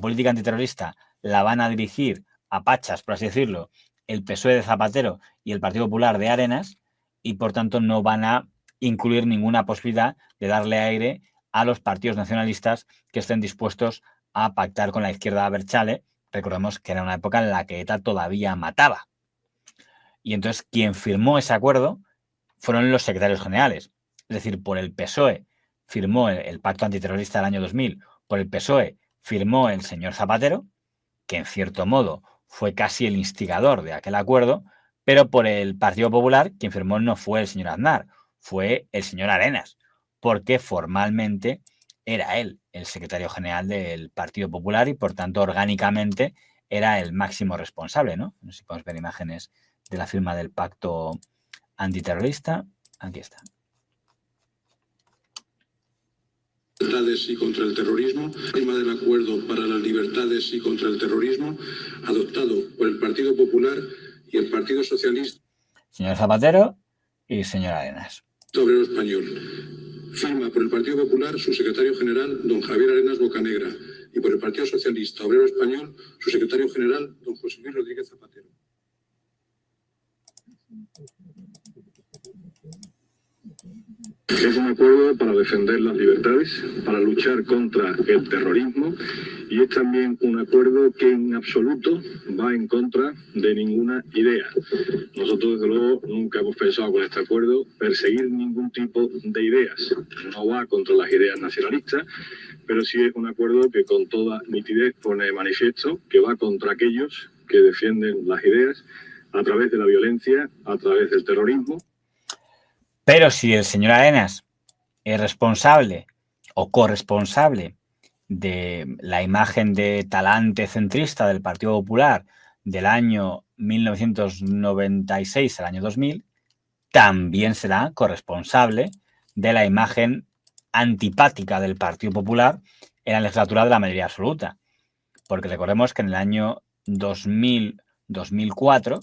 política antiterrorista la van a dirigir a pachas, por así decirlo, el PSOE de Zapatero y el Partido Popular de Arenas, y por tanto no van a incluir ninguna posibilidad de darle aire a los partidos nacionalistas que estén dispuestos a pactar con la izquierda abertzale. Recordemos que era una época en la que ETA todavía mataba. Y entonces quien firmó ese acuerdo fueron los secretarios generales. Es decir, por el PSOE firmó el pacto antiterrorista del año 2000, por el PSOE firmó el señor Zapatero, que en cierto modo fue casi el instigador de aquel acuerdo, pero por el Partido Popular quien firmó no fue el señor Aznar, fue el señor Arenas, porque formalmente era él el secretario general del Partido Popular y por tanto orgánicamente era el máximo responsable, ¿no? No sé si podemos ver imágenes de la firma del pacto antiterrorista. Aquí está. Libertades y contra el terrorismo, firma del acuerdo para las libertades y contra el terrorismo, adoptado por el Partido Popular y el Partido Socialista. Señor Zapatero y señor Arenas. Obrero Español. Firma por el Partido Popular su secretario general, don Javier Arenas Bocanegra, y por el Partido Socialista Obrero Español su secretario general, don José Luis Rodríguez Zapatero. Es un acuerdo para defender las libertades, para luchar contra el terrorismo, y es también un acuerdo que en absoluto va en contra de ninguna idea. Nosotros, desde luego, nunca hemos pensado con este acuerdo perseguir ningún tipo de ideas. No va contra las ideas nacionalistas, pero sí es un acuerdo que con toda nitidez pone de manifiesto que va contra aquellos que defienden las ideas a través de la violencia, a través del terrorismo. Pero si el señor Arenas es responsable o corresponsable de la imagen de talante centrista del Partido Popular del año 1996 al año 2000, también será corresponsable de la imagen antipática del Partido Popular en la legislatura de la mayoría absoluta. Porque recordemos que en el año 2000-2004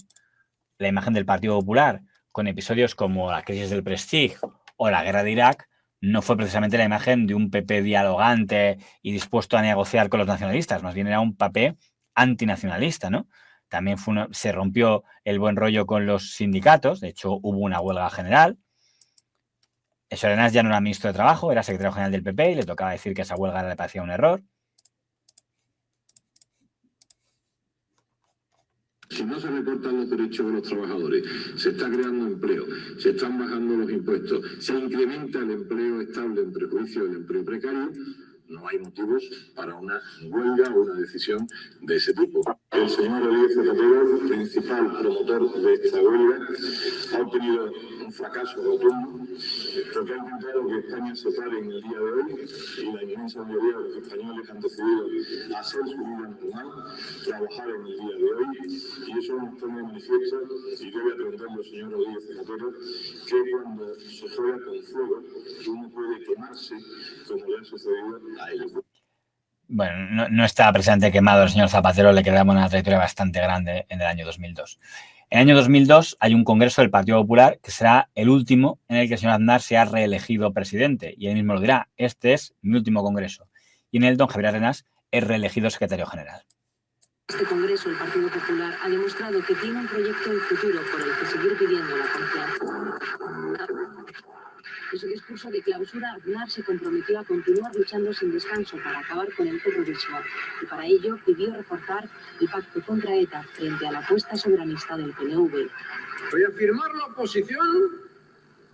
la imagen del Partido Popular, con episodios como la crisis del Prestige o la guerra de Irak, no fue precisamente la imagen de un PP dialogante y dispuesto a negociar con los nacionalistas, más bien era un PP antinacionalista, ¿no? También se rompió el buen rollo con los sindicatos, de hecho hubo una huelga general. el señor Arenas ya no era ministro de Trabajo, era secretario general del PP y le tocaba decir que esa huelga le parecía un error. Si no se recortan los derechos de los trabajadores, se está creando empleo, se están bajando los impuestos, se incrementa el empleo estable en prejuicio del empleo precario, no hay motivos para una huelga o una decisión de ese tipo. El señor Rodríguez Zapatero, principal promotor de esta huelga, ha obtenido un fracaso rotundo, porque ha intentado que España se pare en el día de hoy y la inmensa mayoría de los españoles han decidido hacer su vida normal, trabajar en el día de hoy, y eso nos pone de manifiesto, y debe aprenderlo el señor Rodríguez Zapatero, que cuando se juega con fuego uno puede quemarse, como le ha sucedido a ellos. Bueno, no está precisamente quemado el señor Zapatero, le quedamos una trayectoria bastante grande en el año 2002. En el año 2002 hay un congreso del Partido Popular que será el último en el que el señor Aznar sea reelegido presidente. Y él mismo lo dirá, este es mi último congreso. Y en él don Javier Arenas es reelegido secretario general. Este congreso, el Partido Popular, ha demostrado que tiene un proyecto de futuro por el que seguir pidiendo la confianza. En su discurso de clausura, Aznar se comprometió a continuar luchando sin descanso para acabar con el terrorismo y para ello pidió reforzar el pacto contra ETA frente a la apuesta soberanista del PNV. Reafirmar la oposición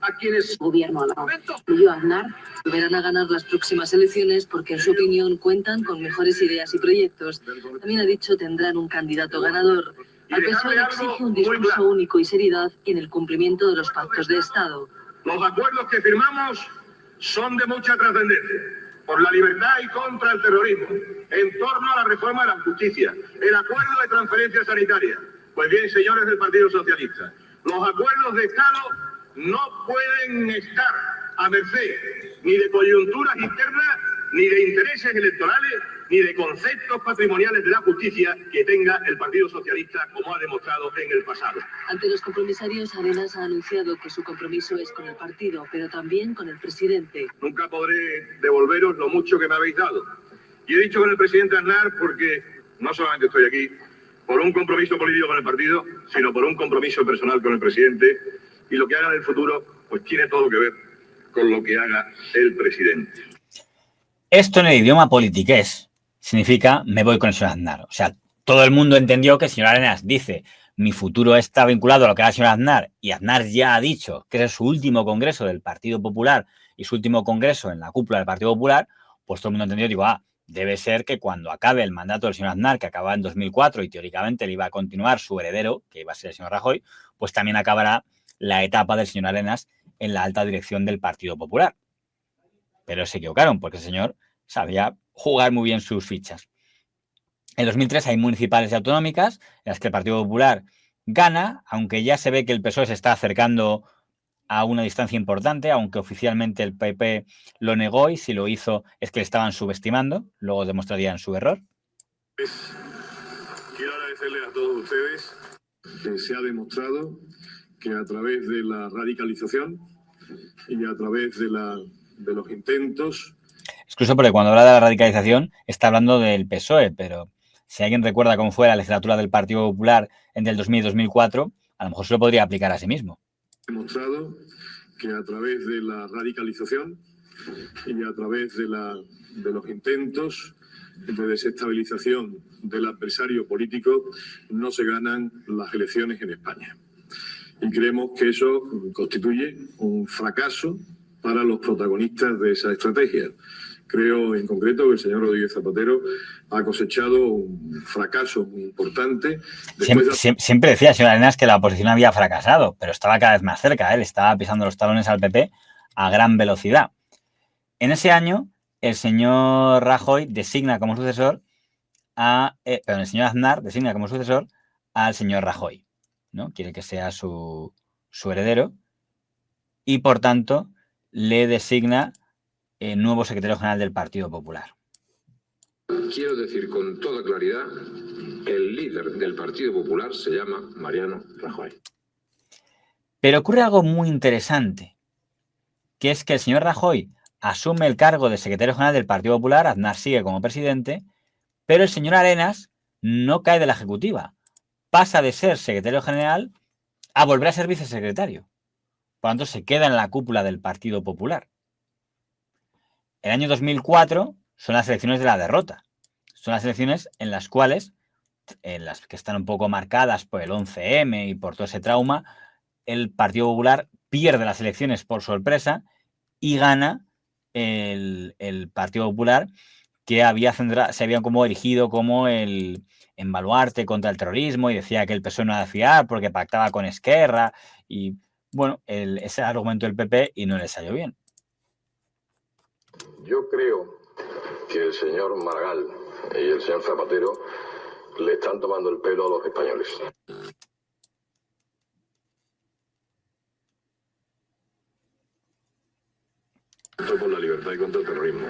a quienes... El gobierno a la incluyó a Aznar, volverán a ganar las próximas elecciones porque en su opinión cuentan con mejores ideas y proyectos. También ha dicho tendrán un candidato ganador. Al PSOE exige un discurso único y seriedad en el cumplimiento de los pactos de Estado. Los acuerdos que firmamos son de mucha trascendencia, por la libertad y contra el terrorismo, en torno a la reforma de la justicia, el acuerdo de transferencia sanitaria. Pues bien, señores del Partido Socialista, los acuerdos de Estado no pueden estar a merced ni de coyunturas internas, ni de intereses electorales, ni de conceptos patrimoniales de la justicia que tenga el Partido Socialista, como ha demostrado en el pasado. Ante los compromisarios, Arenas ha anunciado que su compromiso es con el partido, pero también con el presidente. Nunca podré devolveros lo mucho que me habéis dado. Y he dicho con el presidente Aznar porque no solamente estoy aquí por un compromiso político con el partido, sino por un compromiso personal con el presidente, y lo que haga en el futuro pues tiene todo que ver con lo que haga el presidente. Esto en el idioma politiqués significa me voy con el señor Aznar. O sea, todo el mundo entendió que el señor Arenas dice mi futuro está vinculado a lo que haga el señor Aznar, y Aznar ya ha dicho que es su último congreso del Partido Popular y su último congreso en la cúpula del Partido Popular, pues todo el mundo entendió, digo, debe ser que cuando acabe el mandato del señor Aznar, que acaba en 2004 y teóricamente le iba a continuar su heredero, que iba a ser el señor Rajoy, pues también acabará la etapa del señor Arenas en la alta dirección del Partido Popular. Pero se equivocaron porque el señor sabía jugar muy bien sus fichas. En 2003 hay municipales y autonómicas en las que el Partido Popular gana, aunque ya se ve que el PSOE se está acercando a una distancia importante, aunque oficialmente el PP lo negó y si lo hizo es que le estaban subestimando, luego demostrarían su error. Quiero agradecerles a todos ustedes que se ha demostrado que a través de la radicalización y a través de los intentos... Excluso porque cuando habla de la radicalización está hablando del PSOE, pero si alguien recuerda cómo fue la legislatura del Partido Popular entre el 2000 y 2004, a lo mejor se lo podría aplicar a sí mismo. Demostrado que a través de la radicalización y a través de los intentos de desestabilización del adversario político no se ganan las elecciones en España. Y creemos que eso constituye un fracaso para los protagonistas de esa estrategia. Creo en concreto que el señor Rodríguez Zapatero ha cosechado un fracaso muy importante. Siempre decía el señor Arenas que la oposición había fracasado, pero estaba cada vez más cerca. Él estaba pisando los talones al PP a gran velocidad. En ese año, el señor Rajoy designa como sucesor el señor Aznar designa como sucesor al señor Rajoy, ¿no? Quiere que sea su heredero y, por tanto, le designa el nuevo secretario general del Partido Popular. Quiero decir con toda claridad, el líder del Partido Popular se llama Mariano Rajoy. Pero ocurre algo muy interesante, que es que el señor Rajoy asume el cargo de secretario general del Partido Popular, Aznar sigue como presidente, pero el señor Arenas no cae de la ejecutiva. Pasa de ser secretario general a volver a ser vicesecretario. por lo tanto se queda en la cúpula del Partido Popular. El año 2004 son las elecciones de la derrota. Son las elecciones en las cuales, en las que están un poco marcadas por el 11M y por todo ese trauma, el Partido Popular pierde las elecciones por sorpresa y gana el Partido Popular, que se había como erigido como el baluarte contra el terrorismo y decía que el PSOE no era de fiar porque pactaba con Esquerra y, bueno, ese argumento del PP y no le salió bien. Yo creo que el señor Maragall y el señor Zapatero le están tomando el pelo a los españoles. Por la libertad y contra el terrorismo.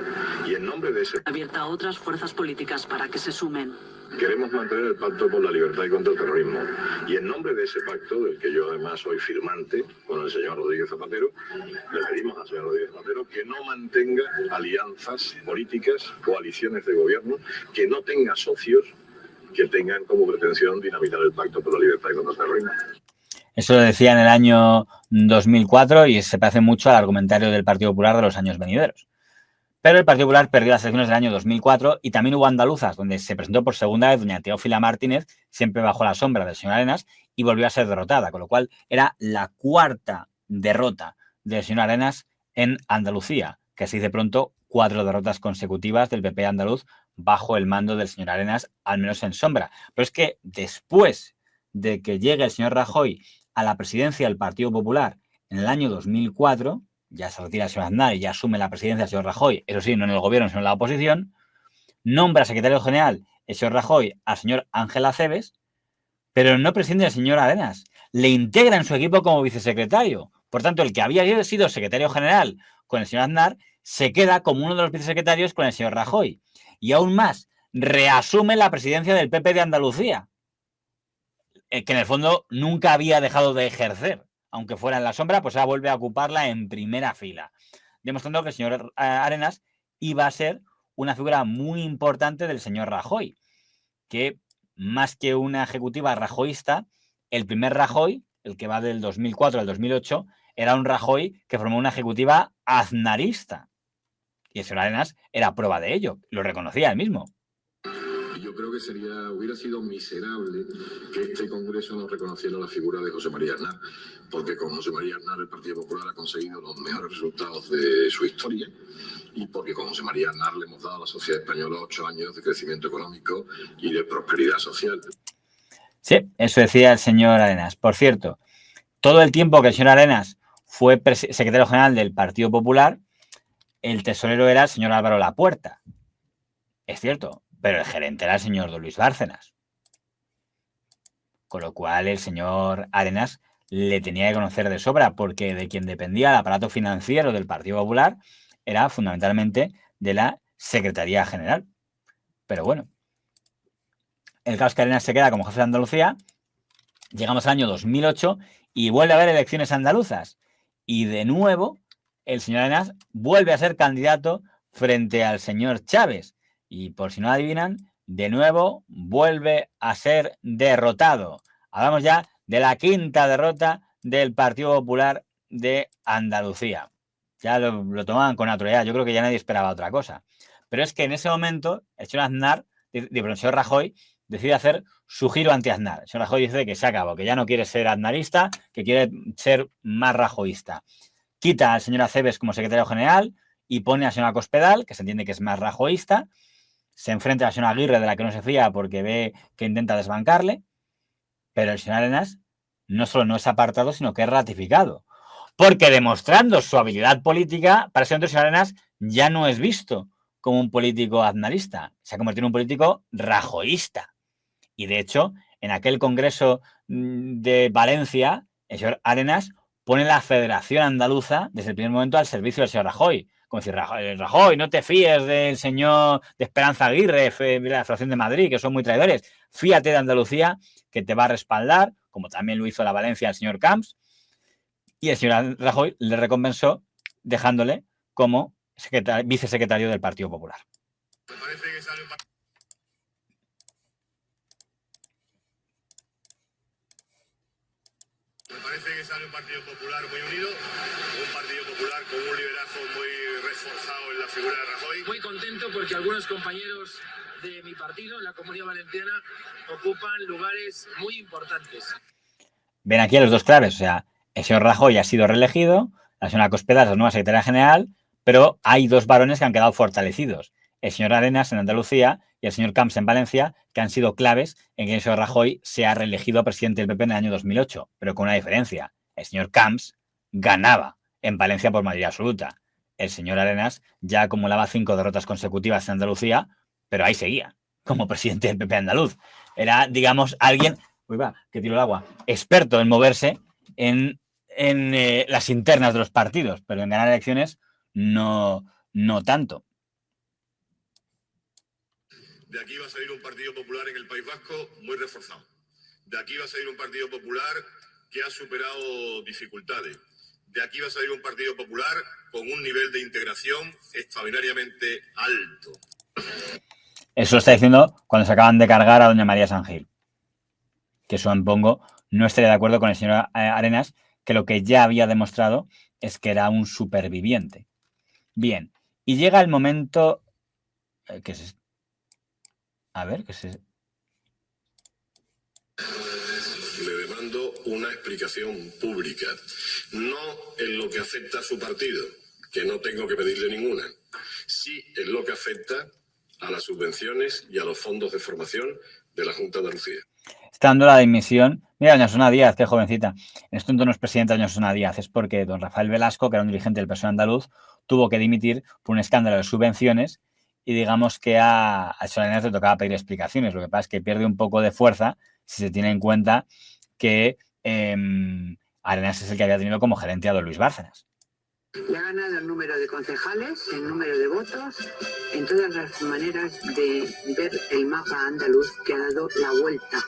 Y en nombre de ese... Abierta a otras fuerzas políticas para que se sumen. Queremos mantener el pacto por la libertad y contra el terrorismo. Y en nombre de ese pacto, del que yo además soy firmante con el señor Rodríguez Zapatero, le pedimos al señor Rodríguez Zapatero que no mantenga alianzas políticas, coaliciones de gobierno, que no tenga socios que tengan como pretensión dinamitar el pacto por la libertad y contra el terrorismo. Eso lo decía en el año 2004 y se parece mucho al argumentario del Partido Popular de los años venideros. Pero el Partido Popular perdió las elecciones del año 2004 y también hubo andaluzas, donde se presentó por segunda vez doña Teófila Martínez, siempre bajo la sombra del señor Arenas, y volvió a ser derrotada, con lo cual era la cuarta derrota del señor Arenas en Andalucía, que así de pronto 4 derrotas consecutivas del PP andaluz bajo el mando del señor Arenas, al menos en sombra. Pero es que después de que llegue el señor Rajoy a la presidencia del Partido Popular en el año 2004, ya se retira el señor Aznar y ya asume la presidencia el señor Rajoy, eso sí, no en el gobierno, sino en la oposición, nombra secretario general el señor Rajoy al señor Ángel Acebes, pero no prescinde del señor Arenas, le integra en su equipo como vicesecretario. Por tanto, el que había sido secretario general con el señor Aznar se queda como uno de los vicesecretarios con el señor Rajoy. Y aún más, reasume la presidencia del PP de Andalucía, que en el fondo nunca había dejado de ejercer, aunque fuera en la sombra, pues ahora vuelve a ocuparla en primera fila, demostrando que el señor Arenas iba a ser una figura muy importante del señor Rajoy, que más que una ejecutiva rajoísta, el primer Rajoy, el que va del 2004 al 2008, era un Rajoy que formó una ejecutiva aznarista. Y el señor Arenas era prueba de ello, lo reconocía él mismo. Yo creo que hubiera sido miserable que este Congreso no reconociera la figura de José María Aznar, porque con José María Aznar el Partido Popular ha conseguido los mejores resultados de su historia y porque con José María Aznar le hemos dado a la sociedad española 8 años de crecimiento económico y de prosperidad social. Sí, eso decía el señor Arenas. Por cierto, todo el tiempo que el señor Arenas fue secretario general del Partido Popular, el tesorero era el señor Álvaro Lapuerta. Es cierto, pero el gerente era el señor don Luis Bárcenas. Con lo cual el señor Arenas le tenía que conocer de sobra, porque de quien dependía el aparato financiero del Partido Popular era fundamentalmente de la Secretaría General. Pero bueno, el caso es que Arenas se queda como jefe de Andalucía, llegamos al año 2008 y vuelve a haber elecciones andaluzas. Y de nuevo, el señor Arenas vuelve a ser candidato frente al señor Chávez. Y por si no adivinan, de nuevo vuelve a ser derrotado. Hablamos ya de la 5ª derrota del Partido Popular de Andalucía. Ya lo tomaban con naturalidad. Yo creo que ya nadie esperaba otra cosa. Pero es que en ese momento el señor Aznar, el señor Rajoy, decide hacer su giro anti-Aznar. El señor Rajoy dice que se acabó, que ya no quiere ser aznarista, que quiere ser más rajoísta. Quita al señor Acebes como secretario general y pone a la señora Cospedal, que se entiende que es más rajoísta. Se enfrenta a la señora Aguirre, de la que no se fía porque ve que intenta desbancarle, pero el señor Arenas no solo no es apartado, sino que es ratificado. Porque demostrando su habilidad política, para ese momento el señor Arenas ya no es visto como un político aznarista, se ha convertido en un político rajoísta. Y de hecho, en aquel congreso de Valencia, el señor Arenas pone la Federación Andaluza desde el primer momento al servicio del señor Rajoy. Como decir, Rajoy, no te fíes del señor de Esperanza Aguirre, de la Federación de Madrid, que son muy traidores. Fíate de Andalucía, que te va a respaldar, como también lo hizo la Valencia el señor Camps. Y el señor Rajoy le recompensó dejándole como vicesecretario del Partido Popular. Me parece que sale un... Me parece parece que sale un Partido Popular muy unido, un Partido Popular con un liderazgo muy reforzado en la figura de Rajoy. Muy contento porque algunos compañeros de mi partido, en la Comunidad Valenciana, ocupan lugares muy importantes. Ven aquí a los dos claves, o sea, el señor Rajoy ha sido reelegido, la señora Cospedal es la nueva secretaria general, pero hay dos varones que han quedado fortalecidos. El señor Arenas en Andalucía y el señor Camps en Valencia, que han sido claves en que el señor Rajoy sea reelegido presidente del PP en el año 2008, pero con una diferencia. El señor Camps ganaba en Valencia por mayoría absoluta. El señor Arenas ya acumulaba 5 derrotas consecutivas en Andalucía, pero ahí seguía, como presidente del PP andaluz. Era, digamos, alguien, que tiro el agua, experto en moverse en las internas de los partidos, pero en ganar elecciones no tanto. De aquí va a salir un Partido Popular en el País Vasco muy reforzado. De aquí va a salir un Partido Popular que ha superado dificultades. De aquí va a salir un Partido Popular con un nivel de integración extraordinariamente alto. Eso lo está diciendo cuando se acaban de cargar a doña María Sangil. Que supongo no estaría de acuerdo con el señor Arenas, que lo que ya había demostrado es que era un superviviente. Bien, y llega el momento... ¿qué es esto? A ver, ¿qué es esto? Le demando una explicación pública, no en lo que afecta a su partido, que no tengo que pedirle ninguna, sí en lo que afecta a las subvenciones y a los fondos de formación de la Junta de Andalucía. Está dando la dimisión. Mira, doña Susana Díaz, qué jovencita. En este punto no es presidenta doña Susana Díaz, es porque don Rafael Velasco, que era un dirigente del PSOE andaluz, tuvo que dimitir por un escándalo de subvenciones y digamos que a Arenas le tocaba pedir explicaciones. Lo que pasa es que pierde un poco de fuerza si se tiene en cuenta que Arenas es el que había tenido como gerente a don Luis Bárcenas. Le ha ganado el número de concejales, el número de votos, en todas las maneras de ver el mapa andaluz que ha dado la vuelta.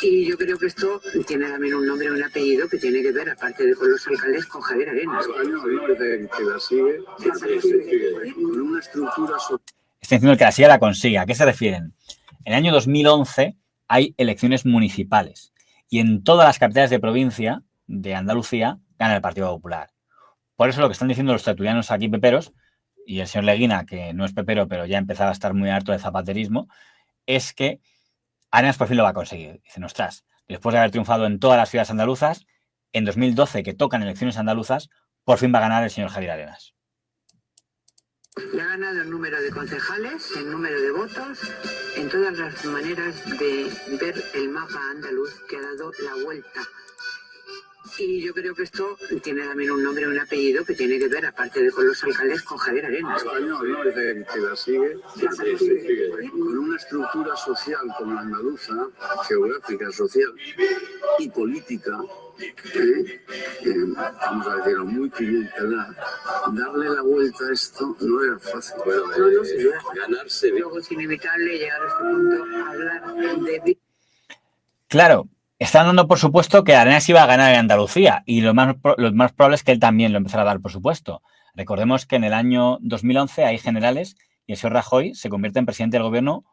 Y yo creo que esto tiene también un nombre y un apellido que tiene que ver, aparte de con los alcaldes, con Javier Arenas. Con una estructura... Está diciendo que la siga la consiga. ¿A qué se refieren? En el año 2011 hay elecciones municipales y en todas las capitales de provincia de Andalucía gana el Partido Popular. Por eso lo que están diciendo los tertulianos aquí peperos, y el señor Leguina, que no es pepero, pero ya empezaba a estar muy harto de zapaterismo, es que Arenas por fin lo va a conseguir. Dicen, ostras, después de haber triunfado en todas las ciudades andaluzas, en 2012, que tocan elecciones andaluzas, por fin va a ganar el señor Javier Arenas. Le ha ganado el número de concejales, el número de votos, en todas las maneras de ver el mapa andaluz que ha dado la vuelta. Y yo creo que esto tiene también un nombre y un apellido que tiene que ver, aparte de con los alcaldes, con Javier Arenas. Con una estructura social como la andaluza, geográfica, social y política, vamos a decirlo, muy clientelar, darle la vuelta a esto no era fácil. No, sin duda. Ganarse. Luego es inevitable llegar a este punto a hablar de... Claro. Están dando por supuesto que Arenas iba a ganar en Andalucía y lo más probable es que él también lo empezara a dar por supuesto. Recordemos que en el año 2011 hay generales y el señor Rajoy se convierte en presidente del gobierno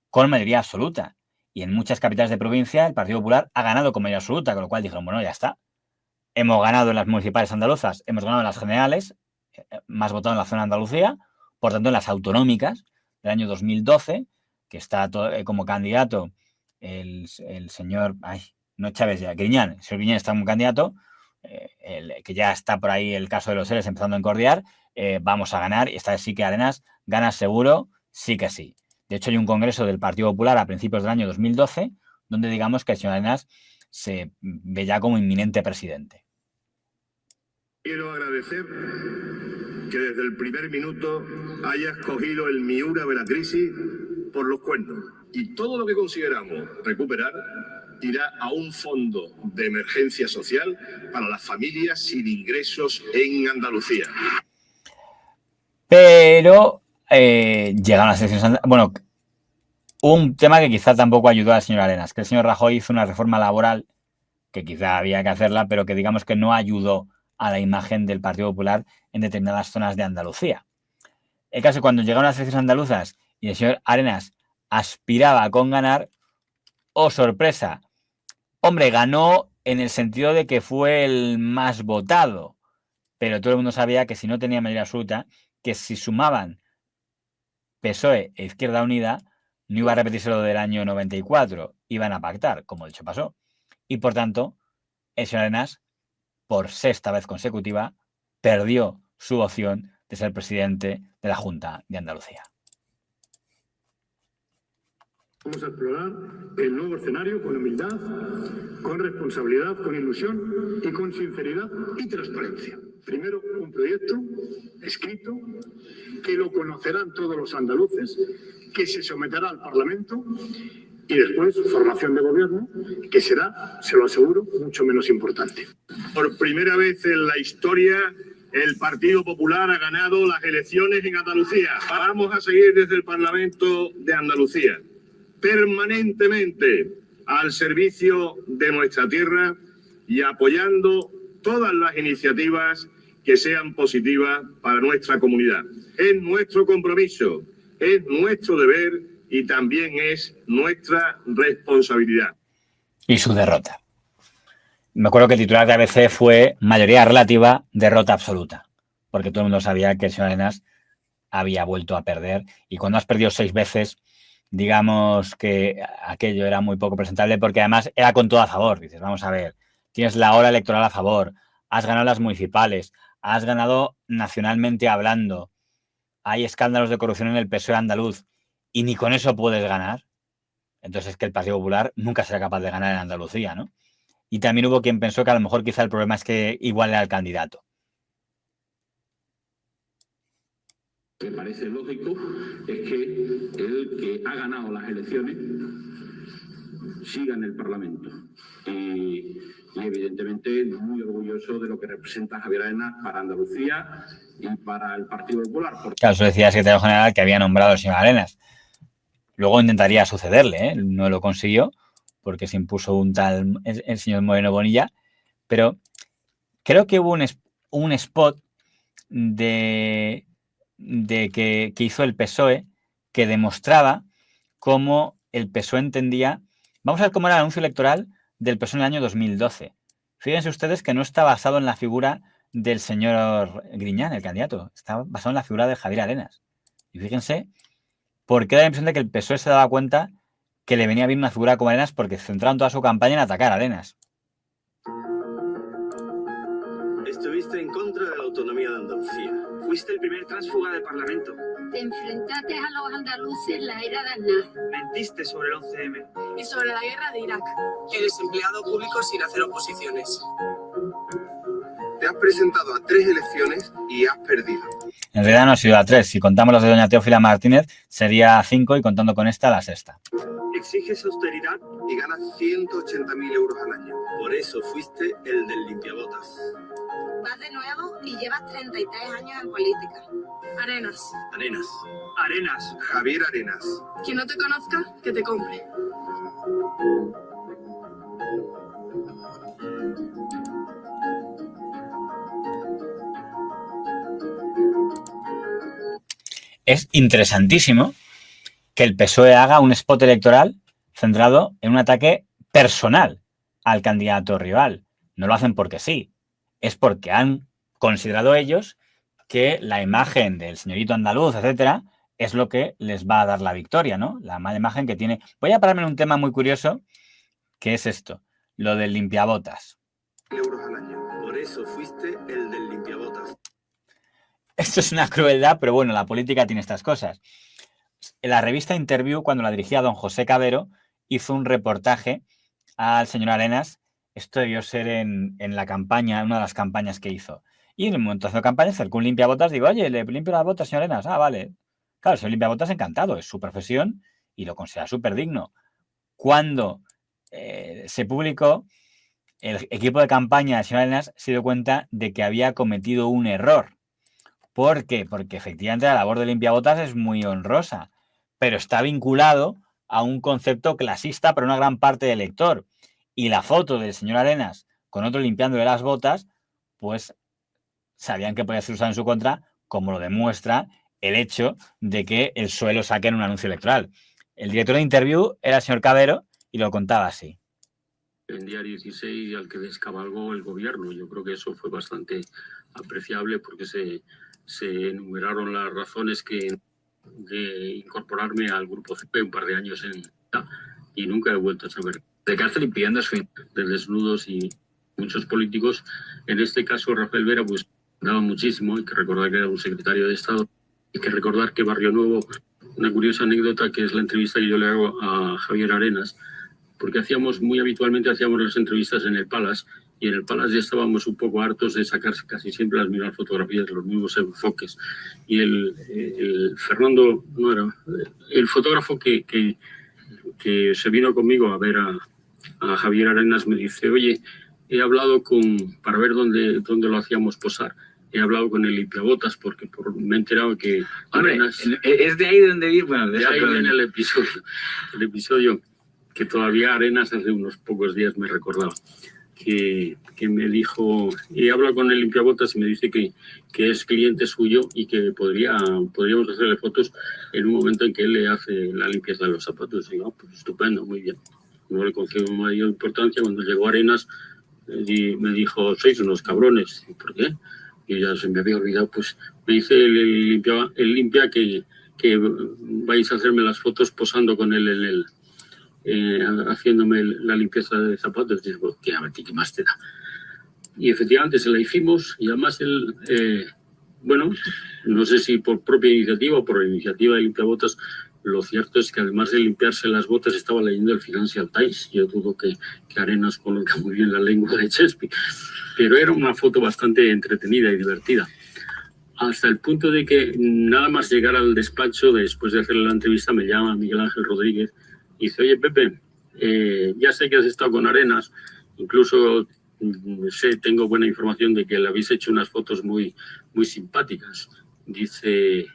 con mayoría absoluta. Y en muchas capitales de provincia el Partido Popular ha ganado con mayoría absoluta, con lo cual dijeron, bueno, ya está. Hemos ganado en las municipales andaluzas, hemos ganado en las generales, más votado en la zona de Andalucía, por tanto en las autonómicas del año 2012, que está como candidato el señor... no Chávez ya, Griñán. El señor Griñán está como candidato, que ya está por ahí el caso de los seres empezando a encordiar, vamos a ganar, y esta vez sí que Arenas gana seguro, sí que sí. De hecho, hay un congreso del Partido Popular a principios del año 2012, donde digamos que el señor Arenas se ve ya como inminente presidente. Quiero agradecer que desde el primer minuto hayas cogido el Miura de la crisis por los cuernos. Y todo lo que consideramos recuperar irá a un fondo de emergencia social para las familias sin ingresos en Andalucía. Pero llegaron las elecciones... Bueno, un tema que quizá tampoco ayudó al señor Arenas, que el señor Rajoy hizo una reforma laboral que quizá había que hacerla, pero que digamos que no ayudó a la imagen del Partido Popular en determinadas zonas de Andalucía. El caso es que cuando llegaron las elecciones andaluzas y el señor Arenas aspiraba con ganar, ¡oh sorpresa! Hombre, ganó en el sentido de que fue el más votado, pero todo el mundo sabía que si no tenía mayoría absoluta, que si sumaban PSOE e Izquierda Unida, no iba a repetirse lo del año 94, iban a pactar, como de hecho pasó. Y por tanto, el señor Arenas, por sexta vez consecutiva, perdió su opción de ser presidente de la Junta de Andalucía. Vamos a explorar el nuevo escenario con humildad, con responsabilidad, con ilusión y con sinceridad y transparencia. Primero, un proyecto escrito que lo conocerán todos los andaluces, que se someterá al Parlamento y después formación de gobierno, que será, se lo aseguro, mucho menos importante. Por primera vez en la historia, el Partido Popular ha ganado las elecciones en Andalucía. Vamos a seguir desde el Parlamento de Andalucía, permanentemente al servicio de nuestra tierra y apoyando todas las iniciativas que sean positivas para nuestra comunidad. Es nuestro compromiso, es nuestro deber y también es nuestra responsabilidad. Y su derrota. Me acuerdo que el titular de ABC fue mayoría relativa, derrota absoluta, porque todo el mundo sabía que el señor Arenas había vuelto a perder y cuando has perdido 6 veces, digamos que aquello era muy poco presentable porque además era con todo a favor. Dices, vamos a ver, tienes la hora electoral a favor, has ganado las municipales, has ganado nacionalmente hablando, hay escándalos de corrupción en el PSOE andaluz y ni con eso puedes ganar. Entonces es que el Partido Popular nunca será capaz de ganar en Andalucía, ¿no? Y también hubo quien pensó que a lo mejor quizá el problema es que igual era el candidato. Me parece lógico es que el que ha ganado las elecciones siga en el Parlamento. Y evidentemente muy orgulloso de lo que representa Javier Arenas para Andalucía y para el Partido Popular. Claro, eso decía el secretario general que había nombrado al señor Arenas. Luego intentaría sucederle, ¿eh? No lo consiguió porque se impuso un tal el señor Moreno Bonilla, pero creo que hubo un spot que hizo el PSOE que demostraba cómo el PSOE entendía. Vamos a ver cómo era el anuncio electoral del PSOE en el año 2012. Fíjense ustedes que no está basado en la figura del señor Griñán, el candidato. Está basado en la figura de Javier Arenas. Y fíjense por qué da la impresión de que el PSOE se daba cuenta que le venía bien una figura como Arenas porque centraron toda su campaña en atacar a Arenas. Estuviste en contra de la autonomía de Andalucía. Fuiste el primer tránsfuga del Parlamento. Te enfrentaste a los andaluces en la era de Aznar. Mentiste sobre el 11M. Y sobre la guerra de Irak. Eres empleado público sin hacer oposiciones. Te has presentado a 3 elecciones y has perdido. En realidad no ha sido a 3. Si contamos las de doña Teófila Martínez, sería a 5 y contando con esta, la sexta. Exiges austeridad y ganas 180.000 euros al año. Por eso fuiste el del limpiabotas. Vas de nuevo y llevas 33 años en política. Arenas. Arenas. Arenas. Javier Arenas. Quien no te conozca, que te compre. Es interesantísimo que el PSOE haga un spot electoral centrado en un ataque personal al candidato rival. No lo hacen porque sí, es porque han considerado ellos que la imagen del señorito andaluz, etcétera, es lo que les va a dar la victoria, ¿no? La mala imagen que tiene. Voy a pararme en un tema muy curioso, que es esto, lo del limpiabotas. Euros al año. Por eso fuiste el del limpiabotas. Esto es una crueldad, pero bueno, la política tiene estas cosas. En la revista Interview, cuando la dirigía don José Cabero, hizo un reportaje al señor Arenas. Esto debió ser en la campaña, una de las campañas que hizo. Y en el momento de campaña acercó un limpiabotas, digo, oye, le limpio las botas, señor Arenas. Ah, vale. Claro, el señor limpiabotas encantado, es su profesión y lo considera súper digno. Cuando se publicó, el equipo de campaña del señor Arenas se dio cuenta de que había cometido un error. ¿Por qué? Porque efectivamente la labor de limpiabotas es muy honrosa, pero está vinculado a un concepto clasista para una gran parte del elector. Y la foto del señor Arenas con otro limpiándole las botas, pues sabían que podía ser usado en su contra, como lo demuestra el hecho de que el PSOE lo saque en un anuncio electoral. El director de Interview era el señor Cabero y lo contaba así. en día 16 y al que descabalgó el gobierno. Yo creo que eso fue bastante apreciable porque se enumeraron las razones de incorporarme al grupo CP un par de años y nunca he vuelto a saber de cárcel y pidiendo su de desnudos y muchos políticos. En este caso, Rafael Vera, pues daba muchísimo. Hay que recordar que era un secretario de Estado. Hay que recordar que Barrio Nuevo, una curiosa anécdota que es la entrevista que yo le hago a Javier Arenas, porque muy habitualmente hacíamos las entrevistas en el Palace, y en el Palace ya estábamos un poco hartos de sacarse casi siempre las mismas fotografías, los mismos enfoques. Y el Fernando, no era, el fotógrafo que se vino conmigo a ver a Javier Arenas me dice, oye, he hablado para ver dónde lo hacíamos posar. He hablado con el limpiabotas porque me he enterado que Arenas... Es de ahí donde vi, bueno, de ahí viene el episodio que todavía Arenas hace unos pocos días me recordaba, que me dijo, he hablado con el limpiabotas y me dice que es cliente suyo y que podríamos hacerle fotos en un momento en que él le hace la limpieza de los zapatos. Y digo, pues estupendo, muy bien. No le concedo mayor importancia. Cuando llegó Arenas me dijo, sois unos cabrones. ¿Y por qué? Y ya se me había olvidado. Pues me dice el limpia que vais a hacerme las fotos posando con él haciéndome la limpieza de zapatos. Y digo, ¿qué más te da? Y efectivamente se la hicimos y además él, bueno, no sé si por propia iniciativa o por iniciativa de limpiabotas, lo cierto es que además de limpiarse las botas estaba leyendo el Financial Times. Yo dudo que Arenas coloca muy bien la lengua de Shakespeare, pero era una foto bastante entretenida y divertida. Hasta el punto de que nada más llegar al despacho, después de hacerle la entrevista, me llama Miguel Ángel Rodríguez y dice, oye, Pepe, ya sé que has estado con Arenas, incluso tengo buena información de que le habéis hecho unas fotos muy, muy simpáticas. Dice,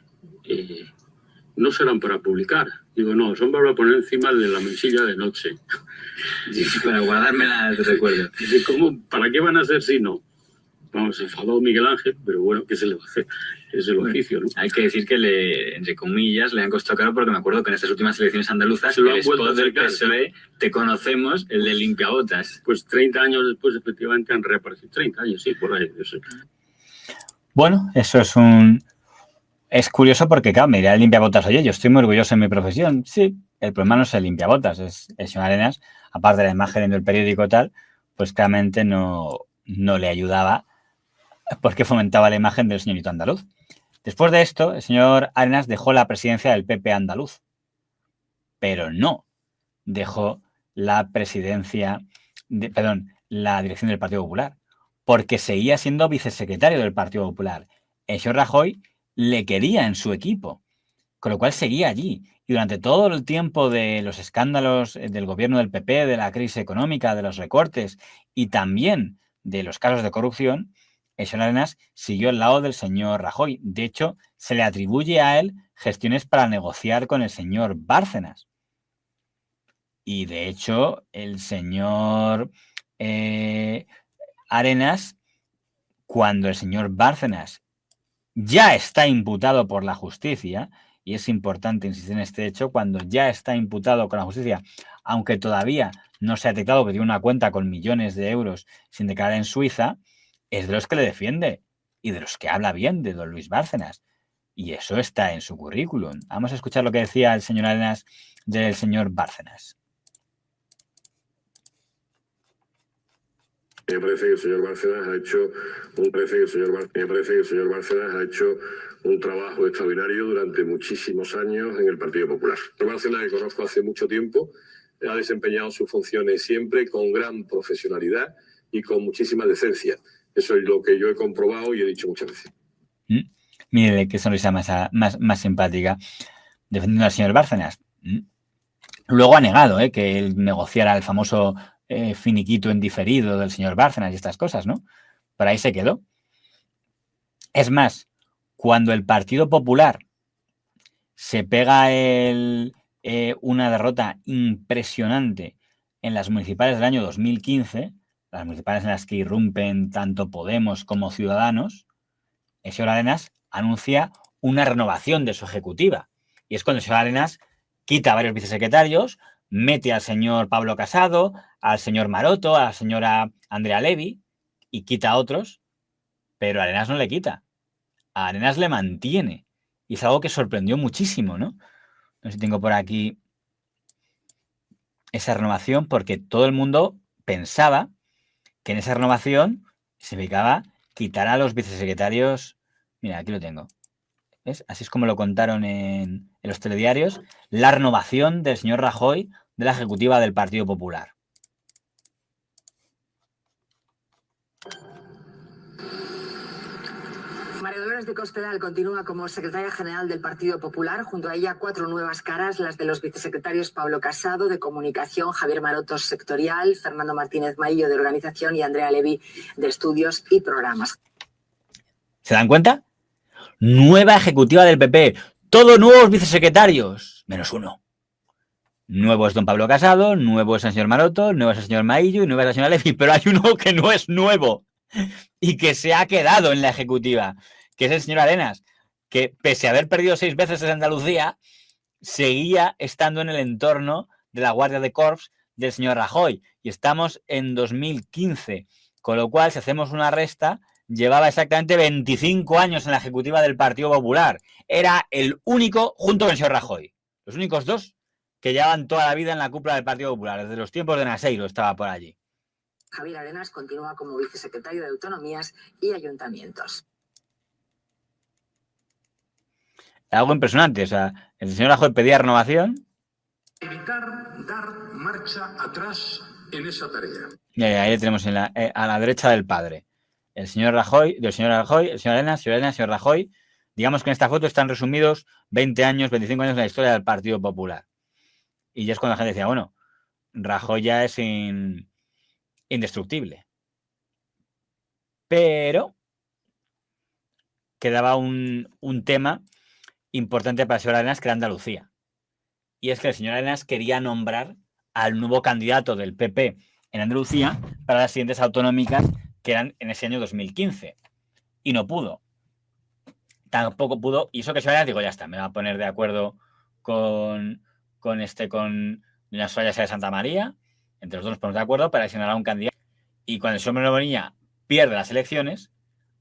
no serán para publicar. Digo, no, son para poner encima de la mesilla de noche. Dice, para guardármela de recuerdo. Dice, ¿cómo? ¿Para qué van a ser si no? Vamos, se enfadó Miguel Ángel, pero bueno, ¿qué se le va a hacer? Es el oficio, ¿no? Hay que decir que, entre comillas, le han costado caro porque me acuerdo que en estas últimas elecciones andaluzas, se lo han vuelto a acercar. PSOE, te conocemos, el de limpiabotas. Pues 30 años después, efectivamente, han reaparecido. 30 años, sí, por ahí. Bueno, eso es curioso porque, claro, me dirá el limpiabotas, oye, yo estoy muy orgulloso en mi profesión. Sí, el problema no es el limpiabotas, es el señor Arenas, aparte de la imagen del periódico y tal, pues claramente no le ayudaba porque fomentaba la imagen del señorito andaluz. Después de esto, el señor Arenas dejó la presidencia del PP andaluz, pero no dejó la la dirección del Partido Popular, porque seguía siendo vicesecretario del Partido Popular. El señor Rajoy le quería en su equipo, con lo cual seguía allí. Y durante todo el tiempo de los escándalos del gobierno del PP, de la crisis económica, de los recortes y también de los casos de corrupción, el señor Arenas siguió al lado del señor Rajoy. De hecho, se le atribuye a él gestiones para negociar con el señor Bárcenas. Y de hecho, el señor Arenas, cuando el señor Bárcenas ya está imputado por la justicia, y es importante insistir en este hecho, cuando ya está imputado con la justicia, aunque todavía no se ha detectado que tiene una cuenta con millones de euros sin declarar en Suiza, es de los que le defiende y de los que habla bien de don Luis Bárcenas. Y eso está en su currículum. Vamos a escuchar lo que decía el señor Arenas del señor Bárcenas. Me parece que el señor Bárcenas ha hecho un trabajo extraordinario durante muchísimos años en el Partido Popular. El Bárcenas, que conozco hace mucho tiempo, ha desempeñado sus funciones siempre con gran profesionalidad y con muchísima decencia. Eso es lo que yo he comprobado y he dicho muchas veces. Mire qué sonrisa más simpática defendiendo al señor Bárcenas. Luego ha negado que él negociara el famoso finiquito en diferido del señor Bárcenas y estas cosas, ¿no? Pero ahí se quedó. Es más, cuando el Partido Popular se pega una derrota impresionante en las municipales del año 2015, las municipales en las que irrumpen tanto Podemos como Ciudadanos, el señor Arenas anuncia una renovación de su ejecutiva. Y es cuando el señor Arenas quita a varios vicesecretarios, mete al señor Pablo Casado, al señor Maroto, a la señora Andrea Levy y quita a otros, pero a Arenas no le quita. A Arenas le mantiene. Y es algo que sorprendió muchísimo, ¿no? No sé si tengo por aquí esa renovación, porque todo el mundo pensaba que en esa renovación significaba quitar a los vicesecretarios. Mira, aquí lo tengo. ¿Ves? Así es como lo contaron en los telediarios. La renovación del señor Rajoy de la ejecutiva del Partido Popular. María Dolores de Cospedal continúa como secretaria general del Partido Popular. Junto a ella 4 nuevas caras, las de los vicesecretarios Pablo Casado, de Comunicación, Javier Maroto, sectorial, Fernando Martínez Maillo, de Organización, y Andrea Levy, de Estudios y Programas. ¿Se dan cuenta? Nueva ejecutiva del PP. Todos nuevos vicesecretarios, menos uno. Nuevo es don Pablo Casado, nuevo es el señor Maroto, nuevo es el señor Maillo y nueva es la señora Levy. Pero hay uno que no es nuevo y que se ha quedado en la ejecutiva, que es el señor Arenas, que pese a haber perdido 6 veces en Andalucía, seguía estando en el entorno de la Guardia de Corps del señor Rajoy. Y estamos en 2015, con lo cual, si hacemos una resta, llevaba exactamente 25 años en la ejecutiva del Partido Popular. Era el único, junto con el señor Rajoy, los únicos 2 que llevaban toda la vida en la cúpula del Partido Popular. Desde los tiempos de Naseiro estaba por allí. Javier Arenas continúa como vicesecretario de Autonomías y Ayuntamientos. Algo impresionante. O sea, el señor Rajoy pedía renovación. Evitar dar marcha atrás en esa tarea. Y ahí le tenemos a la derecha del padre. El señor Rajoy, el señor Arenas, el señor Rajoy. Digamos que en esta foto están resumidos 20 años, 25 años de la historia del Partido Popular. Y ya es cuando la gente decía, bueno, Rajoy ya es indestructible. Pero quedaba un tema importante para el señor Arenas, que era Andalucía. Y es que el señor Arenas quería nombrar al nuevo candidato del PP en Andalucía para las siguientes autonómicas, que eran en ese año 2015. Y no pudo. Tampoco pudo. Y eso que el señor Arenas, digo, ya está, me va a poner de acuerdo con doña Soraya Sáenz de Santa María. Entre los dos nos ponemos de acuerdo para designar a un candidato. Y cuando el señor Bonilla pierde las elecciones,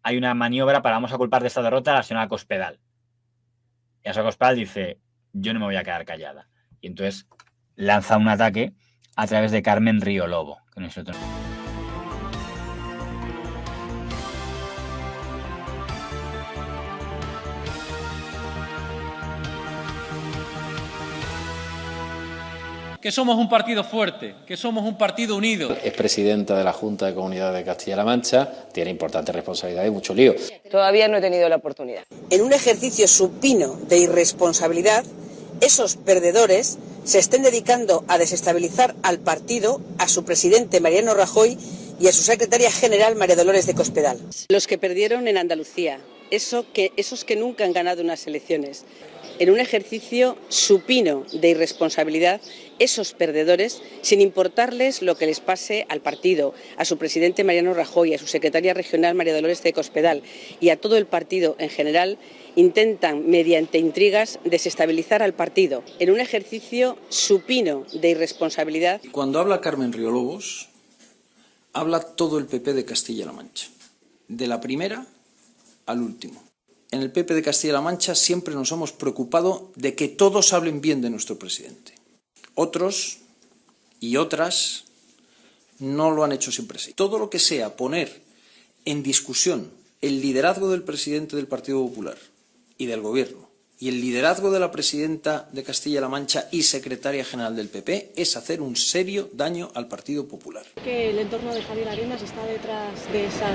hay una maniobra para vamos a culpar de esta derrota a la señora Cospedal. Y la señora Cospedal dice, yo no me voy a quedar callada. Y entonces lanza un ataque a través de Carmen Río Lobo, que nosotros... Que somos un partido fuerte, que somos un partido unido. Es presidenta de la Junta de Comunidad de Castilla-La Mancha, tiene importantes responsabilidades y mucho lío. Todavía no he tenido la oportunidad. En un ejercicio supino de irresponsabilidad, esos perdedores se estén dedicando a desestabilizar al partido, a su presidente Mariano Rajoy y a su secretaria general María Dolores de Cospedal. Los que perdieron en Andalucía, esos que nunca han ganado unas elecciones. En un ejercicio supino de irresponsabilidad, esos perdedores, sin importarles lo que les pase al partido, a su presidente Mariano Rajoy, a su secretaria regional María Dolores de Cospedal y a todo el partido en general, intentan, mediante intrigas, desestabilizar al partido. En un ejercicio supino de irresponsabilidad. Cuando habla Carmen Río Lobos, habla todo el PP de Castilla-La Mancha, de la primera al último. En el PP de Castilla-La Mancha siempre nos hemos preocupado de que todos hablen bien de nuestro presidente. Otros y otras no lo han hecho siempre así. Todo lo que sea poner en discusión el liderazgo del presidente del Partido Popular y del Gobierno y el liderazgo de la presidenta de Castilla-La Mancha y secretaria general del PP es hacer un serio daño al Partido Popular. ¿Que el entorno de Javier Arenas está detrás de esa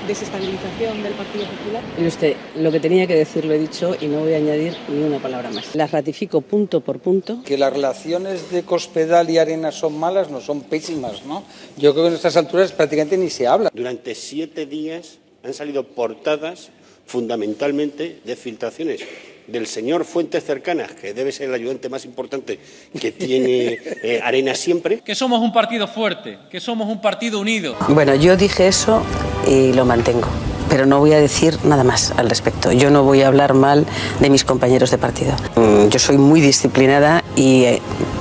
desestabilización del Partido Popular? Mire usted, lo que tenía que decir lo he dicho y no voy a añadir ni una palabra más. Las ratifico punto por punto. Que las relaciones de Cospedal y Arenas son malas, no, son pésimas, ¿no? Yo creo que en estas alturas prácticamente ni se habla. Durante 7 días han salido portadas fundamentalmente de filtraciones del señor Fuentes Cercanas, que debe ser el ayudante más importante que tiene Arenas siempre. Que somos un partido fuerte, que somos un partido unido. Bueno, yo dije eso y lo mantengo, pero no voy a decir nada más al respecto. Yo no voy a hablar mal de mis compañeros de partido. Yo soy muy disciplinada y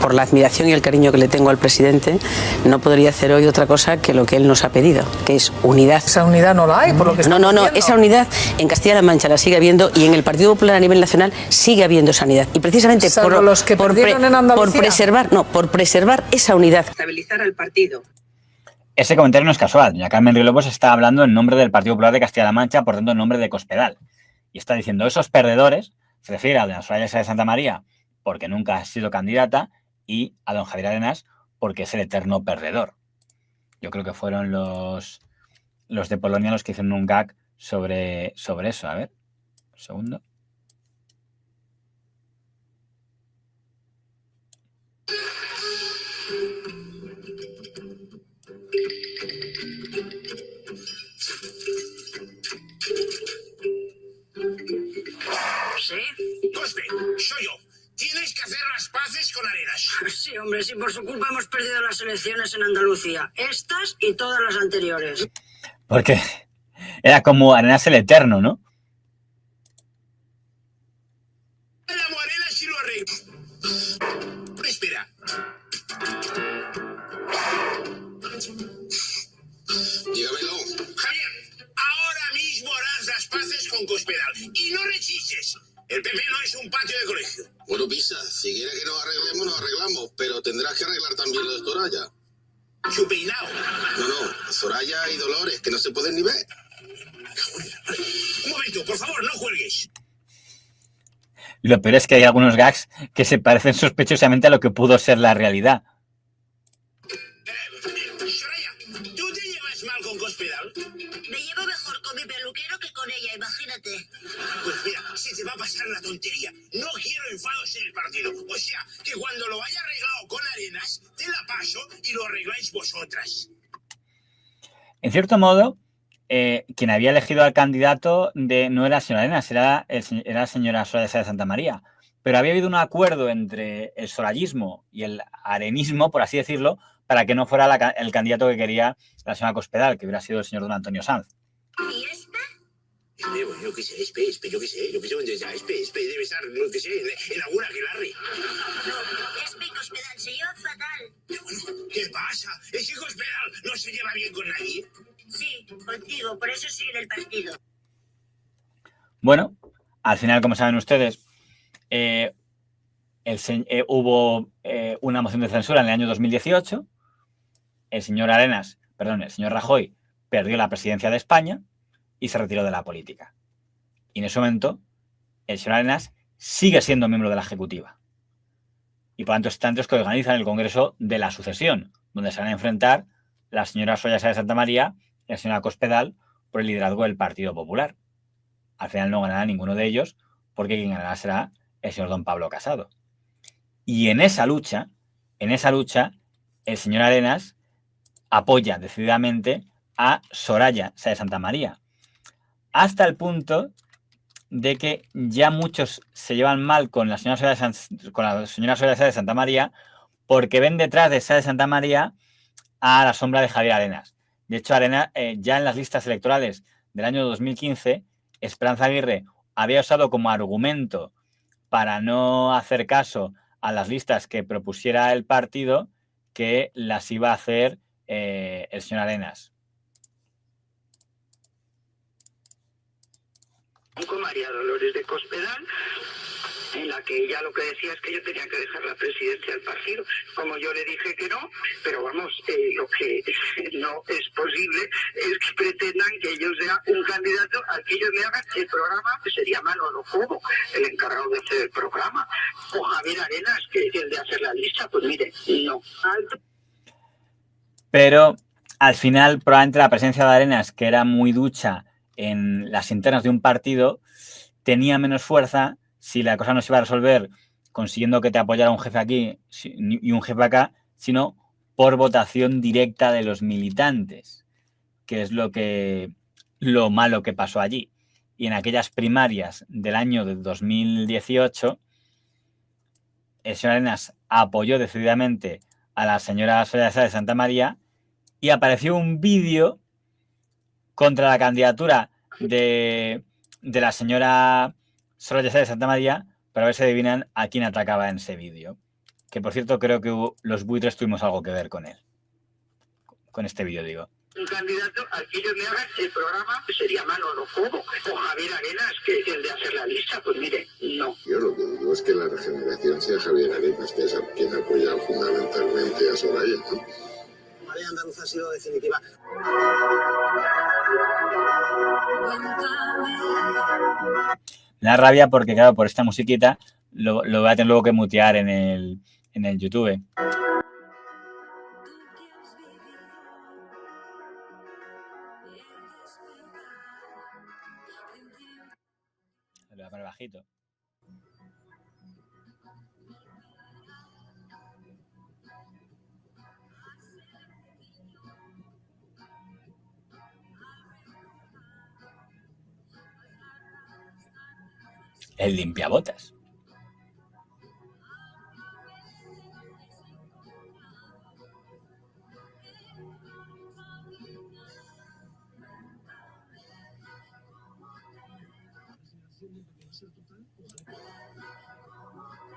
por la admiración y el cariño que le tengo al presidente, no podría hacer hoy otra cosa que lo que él nos ha pedido, que es unidad. Esa unidad no la hay, por lo que estamos No, viendo. esa unidad en Castilla-La Mancha la sigue habiendo y en el Partido Popular a nivel nacional sigue habiendo esa unidad. Y precisamente Salvo los que perdieron en Andalucía. por preservar esa unidad. Estabilizar al partido. Ese comentario no es casual. Doña Carmen Río Lobos está hablando en nombre del Partido Popular de Castilla-La Mancha, por tanto en nombre de Cospedal. Y está diciendo, esos perdedores, se refiere a doña Soraya Sáez de Santa María, porque nunca ha sido candidata, y a don Javier Arenas, porque es el eterno perdedor. Yo creo que fueron los de Polonia los que hicieron un gag sobre eso. A ver, un segundo. ¿Sí? Cospe, soy yo. Tienes que hacer las paces con Arenas. Sí, hombre, sí, por su culpa hemos perdido las elecciones en Andalucía. Estas y todas las anteriores. Porque era como Arenas el eterno, ¿no? Llamo a Arenas y lo arreglo. Espera. Dígamelo. Javier, ahora mismo harás las paces con Cospedal. Y no rechistes. El PP no es un patio de colegio. Bueno, Pisa, si quiere que nos arreglemos, nos arreglamos. Pero tendrás que arreglar también lo de Soraya. Su peinado. No, Soraya y Dolores, que no se pueden ni ver. Un momento, por favor, no cuelgues. Lo peor es que hay algunos gags que se parecen sospechosamente a lo que pudo ser la realidad. Soraya, ¿tú te llevas mal con Cospedal? Me llevo mejor con mi peluquero que con ella, imagínate. Pues mira, se te va a pasar la tontería. No quiero enfados en el partido. O sea, que cuando lo haya arreglado con Arenas, te la paso y lo arregláis vosotras. En cierto modo, quien había elegido al candidato no era la señora Arenas, era la señora Soraya Sáez de Santa María. Pero había habido un acuerdo entre el sorayismo y el arenismo, por así decirlo, para que no fuera el candidato que quería la señora Cospedal, que hubiera sido el señor don Antonio Sanz. ¿Y este? Bueno, yo qué sé, yo qué sé, dónde está, debe estar, no qué sé, en alguna aquelarre. No, Espe y Cospedal se llevan fatal. ¿Qué pasa? ¿Es que Cospedal no se lleva bien con nadie? Sí, contigo, por eso sigue en el partido. Bueno, al final, como saben ustedes, hubo una moción de censura en el año 2018. El señor Rajoy perdió la presidencia de España y se retiró de la política. Y en ese momento, el señor Arenas sigue siendo miembro de la Ejecutiva. Y por lo tanto están los que organizan el Congreso de la Sucesión, donde se van a enfrentar la señora Soraya Sáez de Santa María y la señora Cospedal por el liderazgo del Partido Popular. Al final no ganará ninguno de ellos, porque quien ganará será el señor don Pablo Casado. Y en esa lucha, el señor Arenas apoya decididamente a Soraya Sáez de Santa María, hasta el punto de que ya muchos se llevan mal con la señora Soraya Sáez de Santa María, porque ven detrás de Sáez de Santa María a la sombra de Javier Arenas. De hecho, Arenas, ya en las listas electorales del año 2015, Esperanza Aguirre había usado como argumento para no hacer caso a las listas que propusiera el partido, que las iba a hacer el señor Arenas. Con María Dolores de Cospedal, en la que ella lo que decía es que yo tenía que dejar la presidencia del partido. Como yo le dije que no, pero vamos, lo que no es posible es que pretendan que yo sea un candidato al que ellos me hagan el programa, que sería Manolo Cobo, el encargado de hacer el programa, o Javier Arenas, que es el de hacer la lista. Pues mire, no. Pero al final, probablemente la presencia de Arenas, que era muy ducha en las internas de un partido, tenía menos fuerza si la cosa no se iba a resolver consiguiendo que te apoyara un jefe aquí y un jefe acá, sino por votación directa de los militantes, que es lo malo que pasó allí. Y en aquellas primarias del año de 2018, el señor Arenas apoyó decididamente a la señora Soraya Sáez de Santa María y apareció un vídeo contra la candidatura de la señora Soraya Sáez de Santa María, para ver si adivinan a quién atacaba en ese vídeo. que por cierto creo que los buitres tuvimos algo que ver con él. Con este vídeo, digo. Un candidato al que ellos le hagan el programa sería Manolo Cobo o Javier Arenas, que es el de hacer la lista. Pues mire, no. Yo lo que digo es que la regeneración sea Javier Arenas, que es quien ha apoyado fundamentalmente a Soraya, ¿no? María Andaluza ha sido definitiva. Me da rabia porque, claro, por esta musiquita lo voy a tener luego que mutear en el YouTube. Lo voy a poner bajito. El limpiabotas.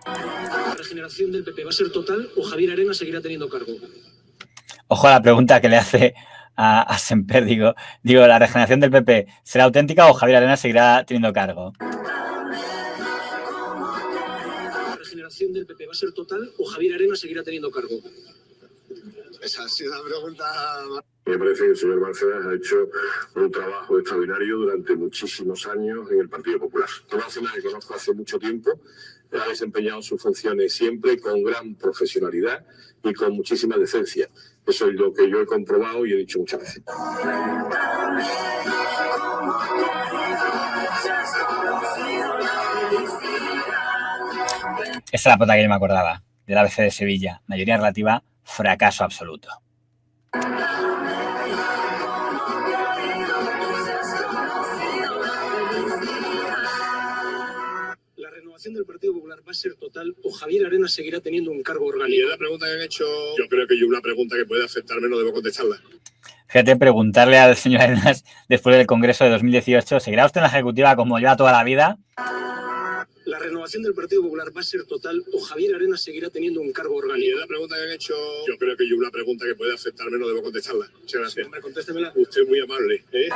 ¿La regeneración del PP va a ser total o Javier Arenas seguirá teniendo cargo? Ojo a la pregunta que le hace a Semper. Digo, ¿la regeneración del PP será auténtica o Javier Arenas seguirá teniendo cargo? ¿La regeneración del PP va a ser total o Javier Arenas seguirá teniendo cargo? Esa ha sido una pregunta. Me parece que el señor Bárcenas ha hecho un trabajo extraordinario durante muchísimos años en el Partido Popular. Bárcenas, que conozco hace mucho tiempo, ha desempeñado sus funciones siempre con gran profesionalidad y con muchísima decencia. Eso es lo que yo he comprobado y he dicho muchas veces. Esta es la pota que yo me acordaba, del ABC de Sevilla. Mayoría relativa, fracaso absoluto. ¿La renovación del Partido Popular va a ser total o Javier Arenas seguirá teniendo un cargo orgánico? Y es la pregunta que han hecho. Yo creo que yo una pregunta que puede afectarme no debo contestarla. Fíjate, preguntarle al señor Arenas después del Congreso de 2018, ¿seguirá usted en la Ejecutiva como lleva toda la vida? ¿La renovación del Partido Popular va a ser total o Javier Arenas seguirá teniendo un cargo orgánico? Y es la pregunta que han hecho. Yo creo que yo una pregunta que puede afectarme no debo contestarla. Muchas gracias. Hombre, contéstemela. Usted es muy amable, ¿eh?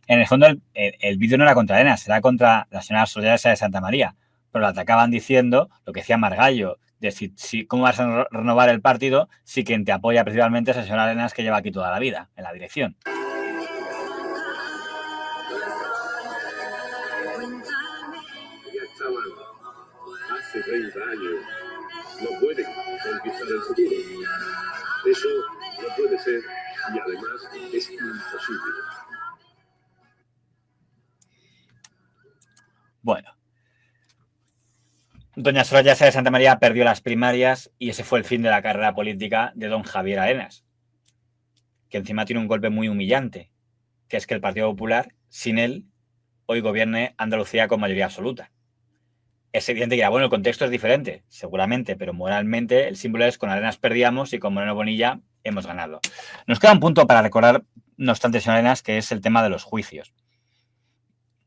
En el fondo, el vídeo no era contra Arenas, era contra la señora Soraya de Santa María, pero la atacaban diciendo lo que decía Margallo, de cómo vas a renovar el partido si quien te apoya principalmente es la señora Arenas, que lleva aquí toda la vida, en la dirección. Ya estaban hace 30 años. No pueden conquistar el futuro. Eso no puede ser y además es imposible. Bueno, doña Soraya de Santa María perdió las primarias y ese fue el fin de la carrera política de don Javier Arenas, que encima tiene un golpe muy humillante, que es que el Partido Popular, sin él, hoy gobierne Andalucía con mayoría absoluta. Es evidente que, bueno, el contexto es diferente, seguramente, pero moralmente el símbolo es: con Arenas perdíamos y con Moreno Bonilla hemos ganado. Nos queda un punto para recordar, no obstante, señor Arenas, que es el tema de los juicios.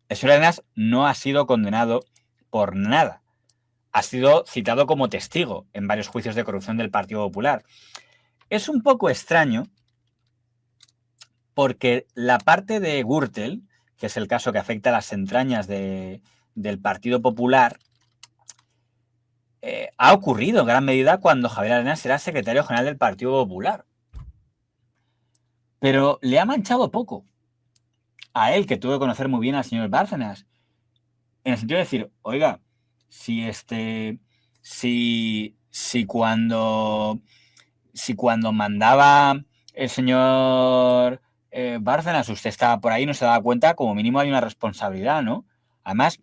El señor Arenas no ha sido condenado por nada. Ha sido citado como testigo en varios juicios de corrupción del Partido Popular. Es un poco extraño porque la parte de Gürtel, que es el caso que afecta a las entrañas del Partido Popular, ha ocurrido en gran medida cuando Javier Arenas era secretario general del Partido Popular. Pero le ha manchado poco a él, que tuvo que conocer muy bien al señor Bárcenas, en el sentido de decir, oiga, si cuando mandaba el señor Bárcenas usted estaba por ahí, no se daba cuenta, como mínimo hay una responsabilidad, ¿no? Además,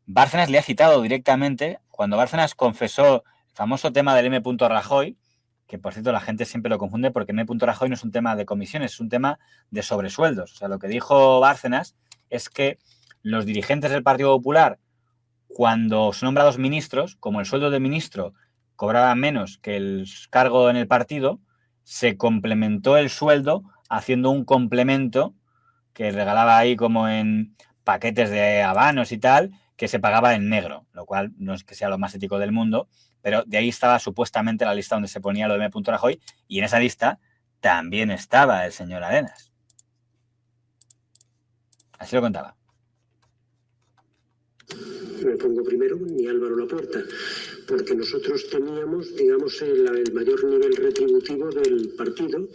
Bárcenas le ha citado directamente cuando Bárcenas confesó el famoso tema del M. Rajoy, que por cierto la gente siempre lo confunde porque M. Rajoy no es un tema de comisiones, es un tema de sobresueldos. O sea, lo que dijo Bárcenas es que los dirigentes del Partido Popular, cuando son nombrados ministros, como el sueldo de ministro cobraba menos que el cargo en el partido, se complementó el sueldo haciendo un complemento que regalaba ahí como en paquetes de habanos y tal, que se pagaba en negro, lo cual no es que sea lo más ético del mundo, pero de ahí estaba supuestamente la lista donde se ponía lo de M. Rajoy, y en esa lista también estaba el señor Arenas. Así lo contaba. Me pongo primero, ni Álvaro Laporta, porque nosotros teníamos, digamos, el mayor nivel retributivo del partido,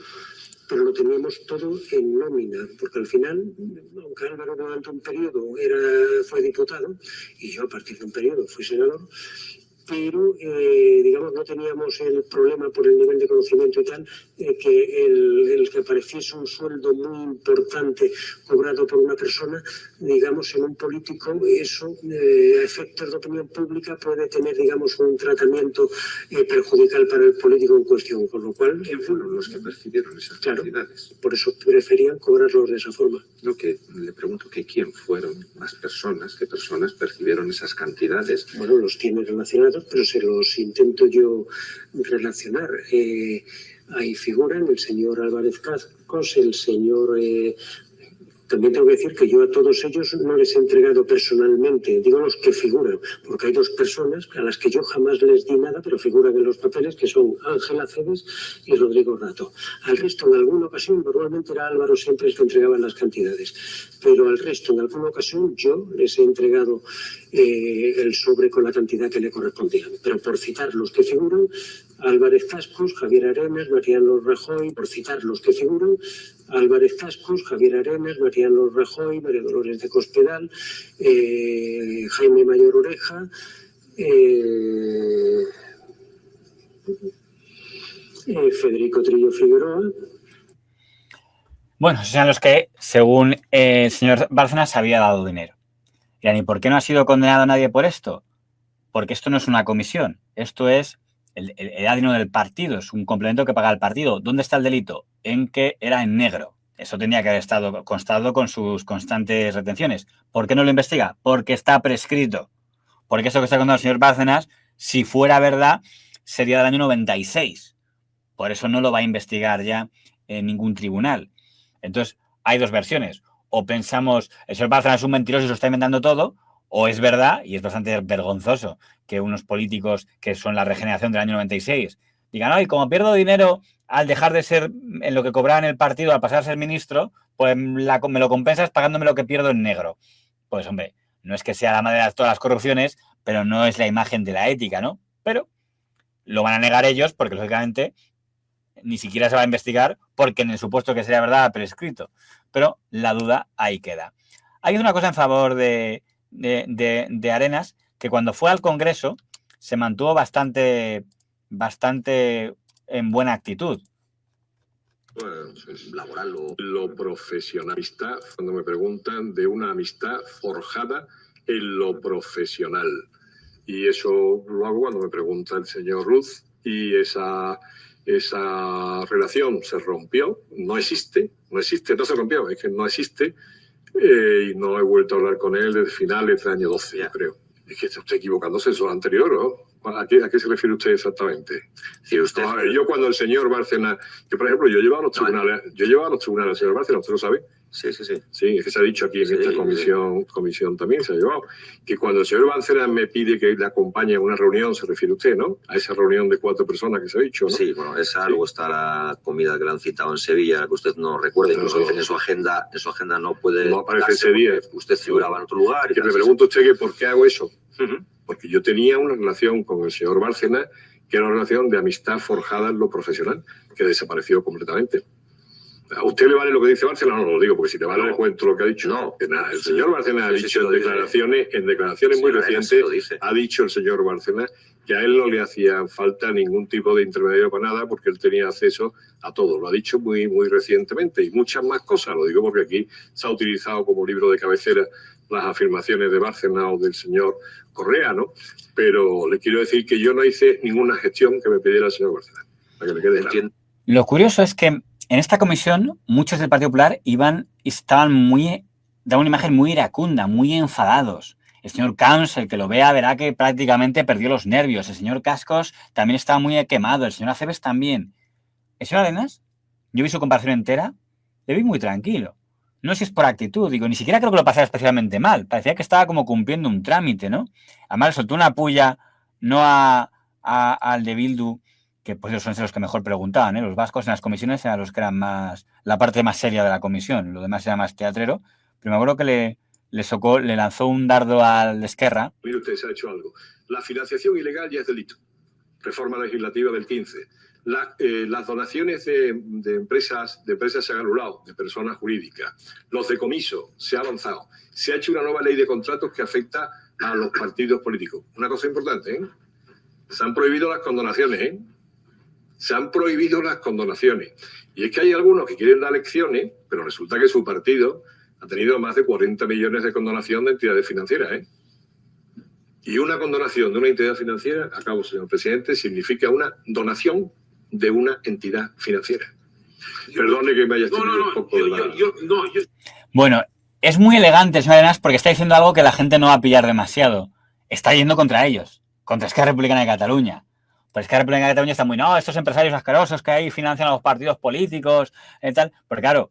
pero lo teníamos todo en nómina, porque al final, aunque Álvaro durante un periodo fue diputado, y yo a partir de un periodo fui senador, pero, digamos, no teníamos el problema por el nivel de conocimiento y tal, que el que apareciese un sueldo muy importante cobrado por una persona, digamos, en un político, eso, a efectos de opinión pública, puede tener, digamos, un tratamiento perjudicial para el político en cuestión, con lo cual... fueron los que percibieron esas cantidades. Por eso preferían cobrarlos de esa forma. Lo que le pregunto que quién fueron las personas, qué personas percibieron esas cantidades. Bueno, los tiene relacionados, pero se los intento yo relacionar. Ahí figuran el señor Álvarez Cascos, el señor... También tengo que decir que yo a todos ellos no les he entregado personalmente, digo los que figuran, porque hay dos personas a las que yo jamás les di nada, pero figuran en los papeles, que son Ángela Cebes y Rodrigo Rato. Al resto, en alguna ocasión, normalmente era Álvaro siempre el que entregaba las cantidades, pero al resto, en alguna ocasión, yo les he entregado el sobre con la cantidad que le correspondía. Pero por citar los que figuran, Álvarez Cascos, Javier Arenas, Mariano Rajoy, por citar los que figuran, Álvarez Cascos, Javier Arenas, Mariano Rajoy, María Dolores de Cospedal, Jaime Mayor Oreja, Federico Trillo Figueroa. Bueno, esos eran los que, según el señor Bárcenas, había dado dinero. ¿Y por qué no ha sido condenado nadie por esto? Porque esto no es una comisión, esto es el dinero del partido, es un complemento que paga el partido. ¿Dónde está el delito? En que era en negro. Eso tendría que haber constado con sus constantes retenciones. ¿Por qué no lo investiga? Porque está prescrito. Porque eso que está contando el señor Bárcenas, si fuera verdad, sería del año 96. Por eso no lo va a investigar ya en ningún tribunal. Entonces, hay dos versiones. O pensamos, el señor Bárcenas es un mentiroso y se lo está inventando todo, o es verdad, y es bastante vergonzoso, que unos políticos que son la regeneración del año 96 digan, no, y como pierdo dinero al dejar de ser en lo que cobraba en el partido, al pasar a ser ministro, pues me lo compensas pagándome lo que pierdo en negro. Pues hombre, no es que sea la madre de todas las corrupciones, pero no es la imagen de la ética, ¿no? Pero lo van a negar ellos porque, lógicamente, ni siquiera se va a investigar porque en el supuesto que sería verdad ha prescrito. Pero la duda ahí queda. Hay una cosa en favor de Arenas, que cuando fue al Congreso se mantuvo bastante en buena actitud. Bueno, es laboral, lo profesional. Cuando me preguntan de una amistad forjada en lo profesional. Y eso lo hago cuando me pregunta el señor Ruz, y esa relación se rompió, no existe, no se rompió, es que no existe, y no he vuelto a hablar con él desde finales del año 12, yo creo. Es que está usted equivocándose, eso es anterior, ¿no? ¿A qué se refiere usted exactamente? Sí, usted... No, a ver, yo cuando el señor Bárcenas, que por ejemplo, yo llevaba a los tribunales al señor Bárcenas, ¿usted lo sabe? Sí. Sí, es que se ha dicho aquí en esta comisión también se ha llevado, que cuando el señor Bárcenas me pide que le acompañe a una reunión, se refiere usted, ¿no? A esa reunión de 4 personas que se ha dicho, ¿no? Sí, bueno, luego está la comida que le han citado en Sevilla, que usted no recuerda, incluso dicen que en su agenda no puede... No aparece ese día. Usted figuraba en otro lugar. Que me pregunto usted que por qué hago eso. Porque yo tenía una relación con el señor Bárcenas, que era una relación de amistad forjada en lo profesional, que desapareció completamente. ¿A usted le vale lo que dice Bárcenas? No lo digo, porque si le vale le cuento lo que ha dicho. No. Que nada, el señor Bárcenas ha dicho en declaraciones muy recientes, ha dicho el señor Bárcenas que a él no le hacía falta ningún tipo de intermediario para nada, porque él tenía acceso a todo. Lo ha dicho muy recientemente, y muchas más cosas. Lo digo porque aquí se ha utilizado como libro de cabecera las afirmaciones de Bárcenas o del señor Correa, ¿no? Pero le quiero decir que yo no hice ninguna gestión que me pidiera el señor Bárcenas, para que le quede claro. Lo curioso es que en esta comisión muchos del Partido Popular daban una imagen muy iracunda, muy enfadados. El señor Camps, el que lo vea, verá que prácticamente perdió los nervios. El señor Cascos también estaba muy quemado. El señor Aceves también. El señor Arenas, yo vi su comparación entera, le vi muy tranquilo. no sé si es por actitud, digo, ni siquiera creo que lo pasara especialmente mal. Parecía que estaba como cumpliendo un trámite, ¿no? Además, le soltó una puya, no al de Bildu, que pues son los que mejor preguntaban, ¿eh? Los vascos en las comisiones eran los que eran más, la parte más seria de la comisión, lo demás era más teatrero, pero me acuerdo que le lanzó un dardo al de Esquerra. Mire usted, se ha hecho algo. La financiación ilegal ya es delito. Reforma legislativa del 15. Las donaciones de empresas se han anulado, de personas jurídicas. Los decomisos, se ha avanzado. Se ha hecho una nueva ley de contratos que afecta a los partidos políticos. Una cosa importante, ¿eh? Se han prohibido las condonaciones, ¿eh? Se han prohibido las condonaciones. Y es que hay algunos que quieren dar lecciones, pero resulta que su partido ha tenido más de 40 millones de condonación de entidades financieras, ¿eh? Y una condonación de una entidad financiera, acabo, señor presidente, significa una donación de una entidad financiera. Perdone que me haya tenido un poco de la... Bueno, es muy elegante, señor Arenas, porque está diciendo algo que la gente no va a pillar demasiado. Está yendo contra ellos, contra Esquerra Republicana de Cataluña. Pues Esquerra Republicana de Cataluña está muy, no, estos empresarios asquerosos que ahí financian a los partidos políticos y tal. Pero claro,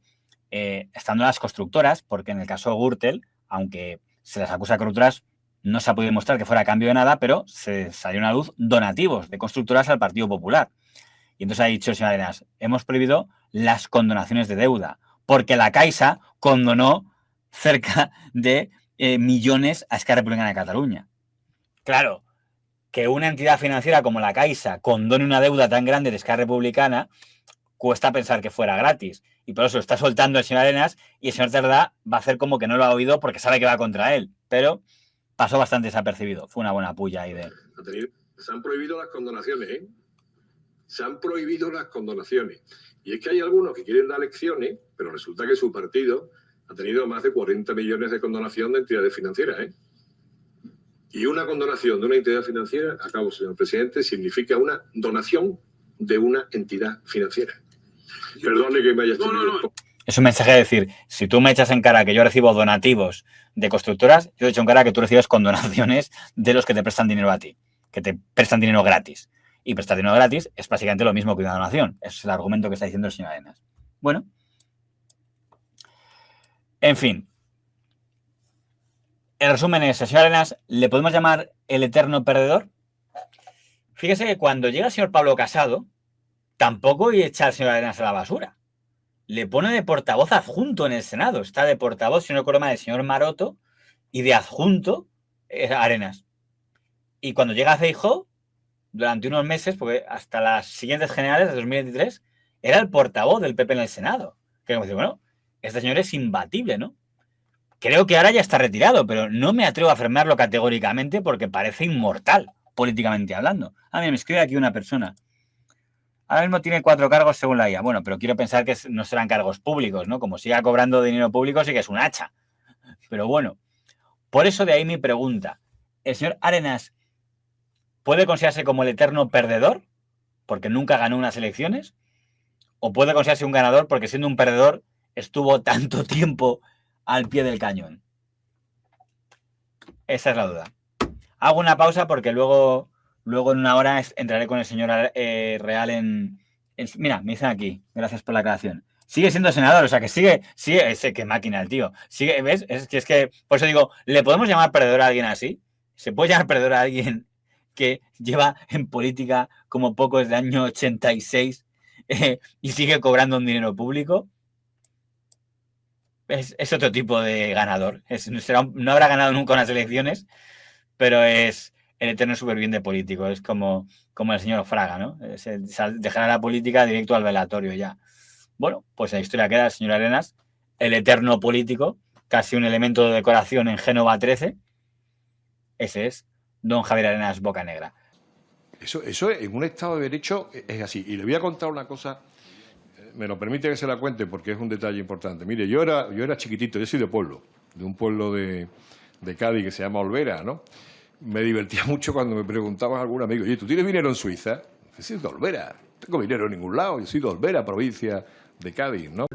estando las constructoras, porque en el caso de Gürtel, aunque se les acusa de corruptoras, no se ha podido demostrar que fuera a cambio de nada, pero se salió a la luz donativos de constructoras al Partido Popular. Y entonces ha dicho el señor Arenas, hemos prohibido las condonaciones de deuda, porque la Caixa condonó cerca de millones a Esquerra Republicana de Cataluña. Claro, que una entidad financiera como la Caixa condone una deuda tan grande de Esquerra Republicana, cuesta pensar que fuera gratis. Y por eso lo está soltando el señor Arenas y el señor Tardá va a hacer como que no lo ha oído porque sabe que va contra él. Pero pasó bastante desapercibido. Fue una buena puya ahí de él. Se han prohibido las condonaciones, ¿eh? Se han prohibido las condonaciones. Y es que hay algunos que quieren dar lecciones, pero resulta que su partido ha tenido más de 40 millones de condonación de entidades financieras, ¿eh? Y una condonación de una entidad financiera, acabo, señor presidente, significa una donación de una entidad financiera. Perdone que me haya tenido... Es un mensaje de decir, si tú me echas en cara que yo recibo donativos de constructoras, yo te echo en cara que tú recibes condonaciones de los que te prestan dinero a ti, que te prestan dinero gratis. Y prestar dinero gratis es básicamente lo mismo que una donación. Ese es el argumento que está diciendo el señor Arenas. Bueno. En fin. El resumen es, al señor Arenas, ¿le podemos llamar el eterno perdedor? Fíjese que cuando llega el señor Pablo Casado, tampoco echa al señor Arenas a la basura. Le pone de portavoz adjunto en el Senado. Está de portavoz, si no recuerdo mal, del señor Maroto y de adjunto Arenas. Y cuando llega Feijóo, durante unos meses, porque hasta las siguientes generales de 2023, era el portavoz del PP en el Senado. Que como decir, bueno, este señor es imbatible, ¿no? Creo que ahora ya está retirado, pero no me atrevo a afirmarlo categóricamente porque parece inmortal, políticamente hablando. Ah, mira, me escribe aquí una persona. Ahora mismo tiene 4 cargos según la IA. Bueno, pero quiero pensar que no serán cargos públicos, ¿no? Como siga cobrando dinero público, sí que es un hacha. Pero bueno, por eso de ahí mi pregunta. ¿El señor Arenas puede considerarse como el eterno perdedor porque nunca ganó unas elecciones? ¿O puede considerarse un ganador porque siendo un perdedor estuvo tanto tiempo al pie del cañón? Esa es la duda. Hago una pausa porque luego en una hora entraré con el señor Real en... Mira, me dicen aquí, gracias por la aclaración. Sigue siendo senador, o sea que sigue, qué máquina el tío. Sigue, ¿ves? Es que, por eso digo, ¿le podemos llamar perdedor a alguien así? ¿Se puede llamar perdedor a alguien que lleva en política como poco desde el año 86 y sigue cobrando un dinero público? Es otro tipo de ganador. No habrá ganado nunca unas elecciones, pero es el eterno superviviente político. Es como el señor Fraga, ¿no? Dejará la política directo al velatorio ya. Bueno, pues la historia queda el señor Arenas, el eterno político, casi un elemento de decoración en Génova 13. Ese es don Javier Arenas Bocanegra. Eso en un Estado de Derecho es así. Y le voy a contar una cosa, me lo permite que se la cuente porque es un detalle importante. Mire, yo era chiquitito, yo soy de pueblo, de un pueblo de Cádiz que se llama Olvera, ¿no? Me divertía mucho cuando me preguntaban a algún amigo, oye, ¿tú tienes dinero en Suiza? Yo soy de Olvera, no tengo dinero en ningún lado, yo soy de Olvera, provincia de Cádiz, ¿no?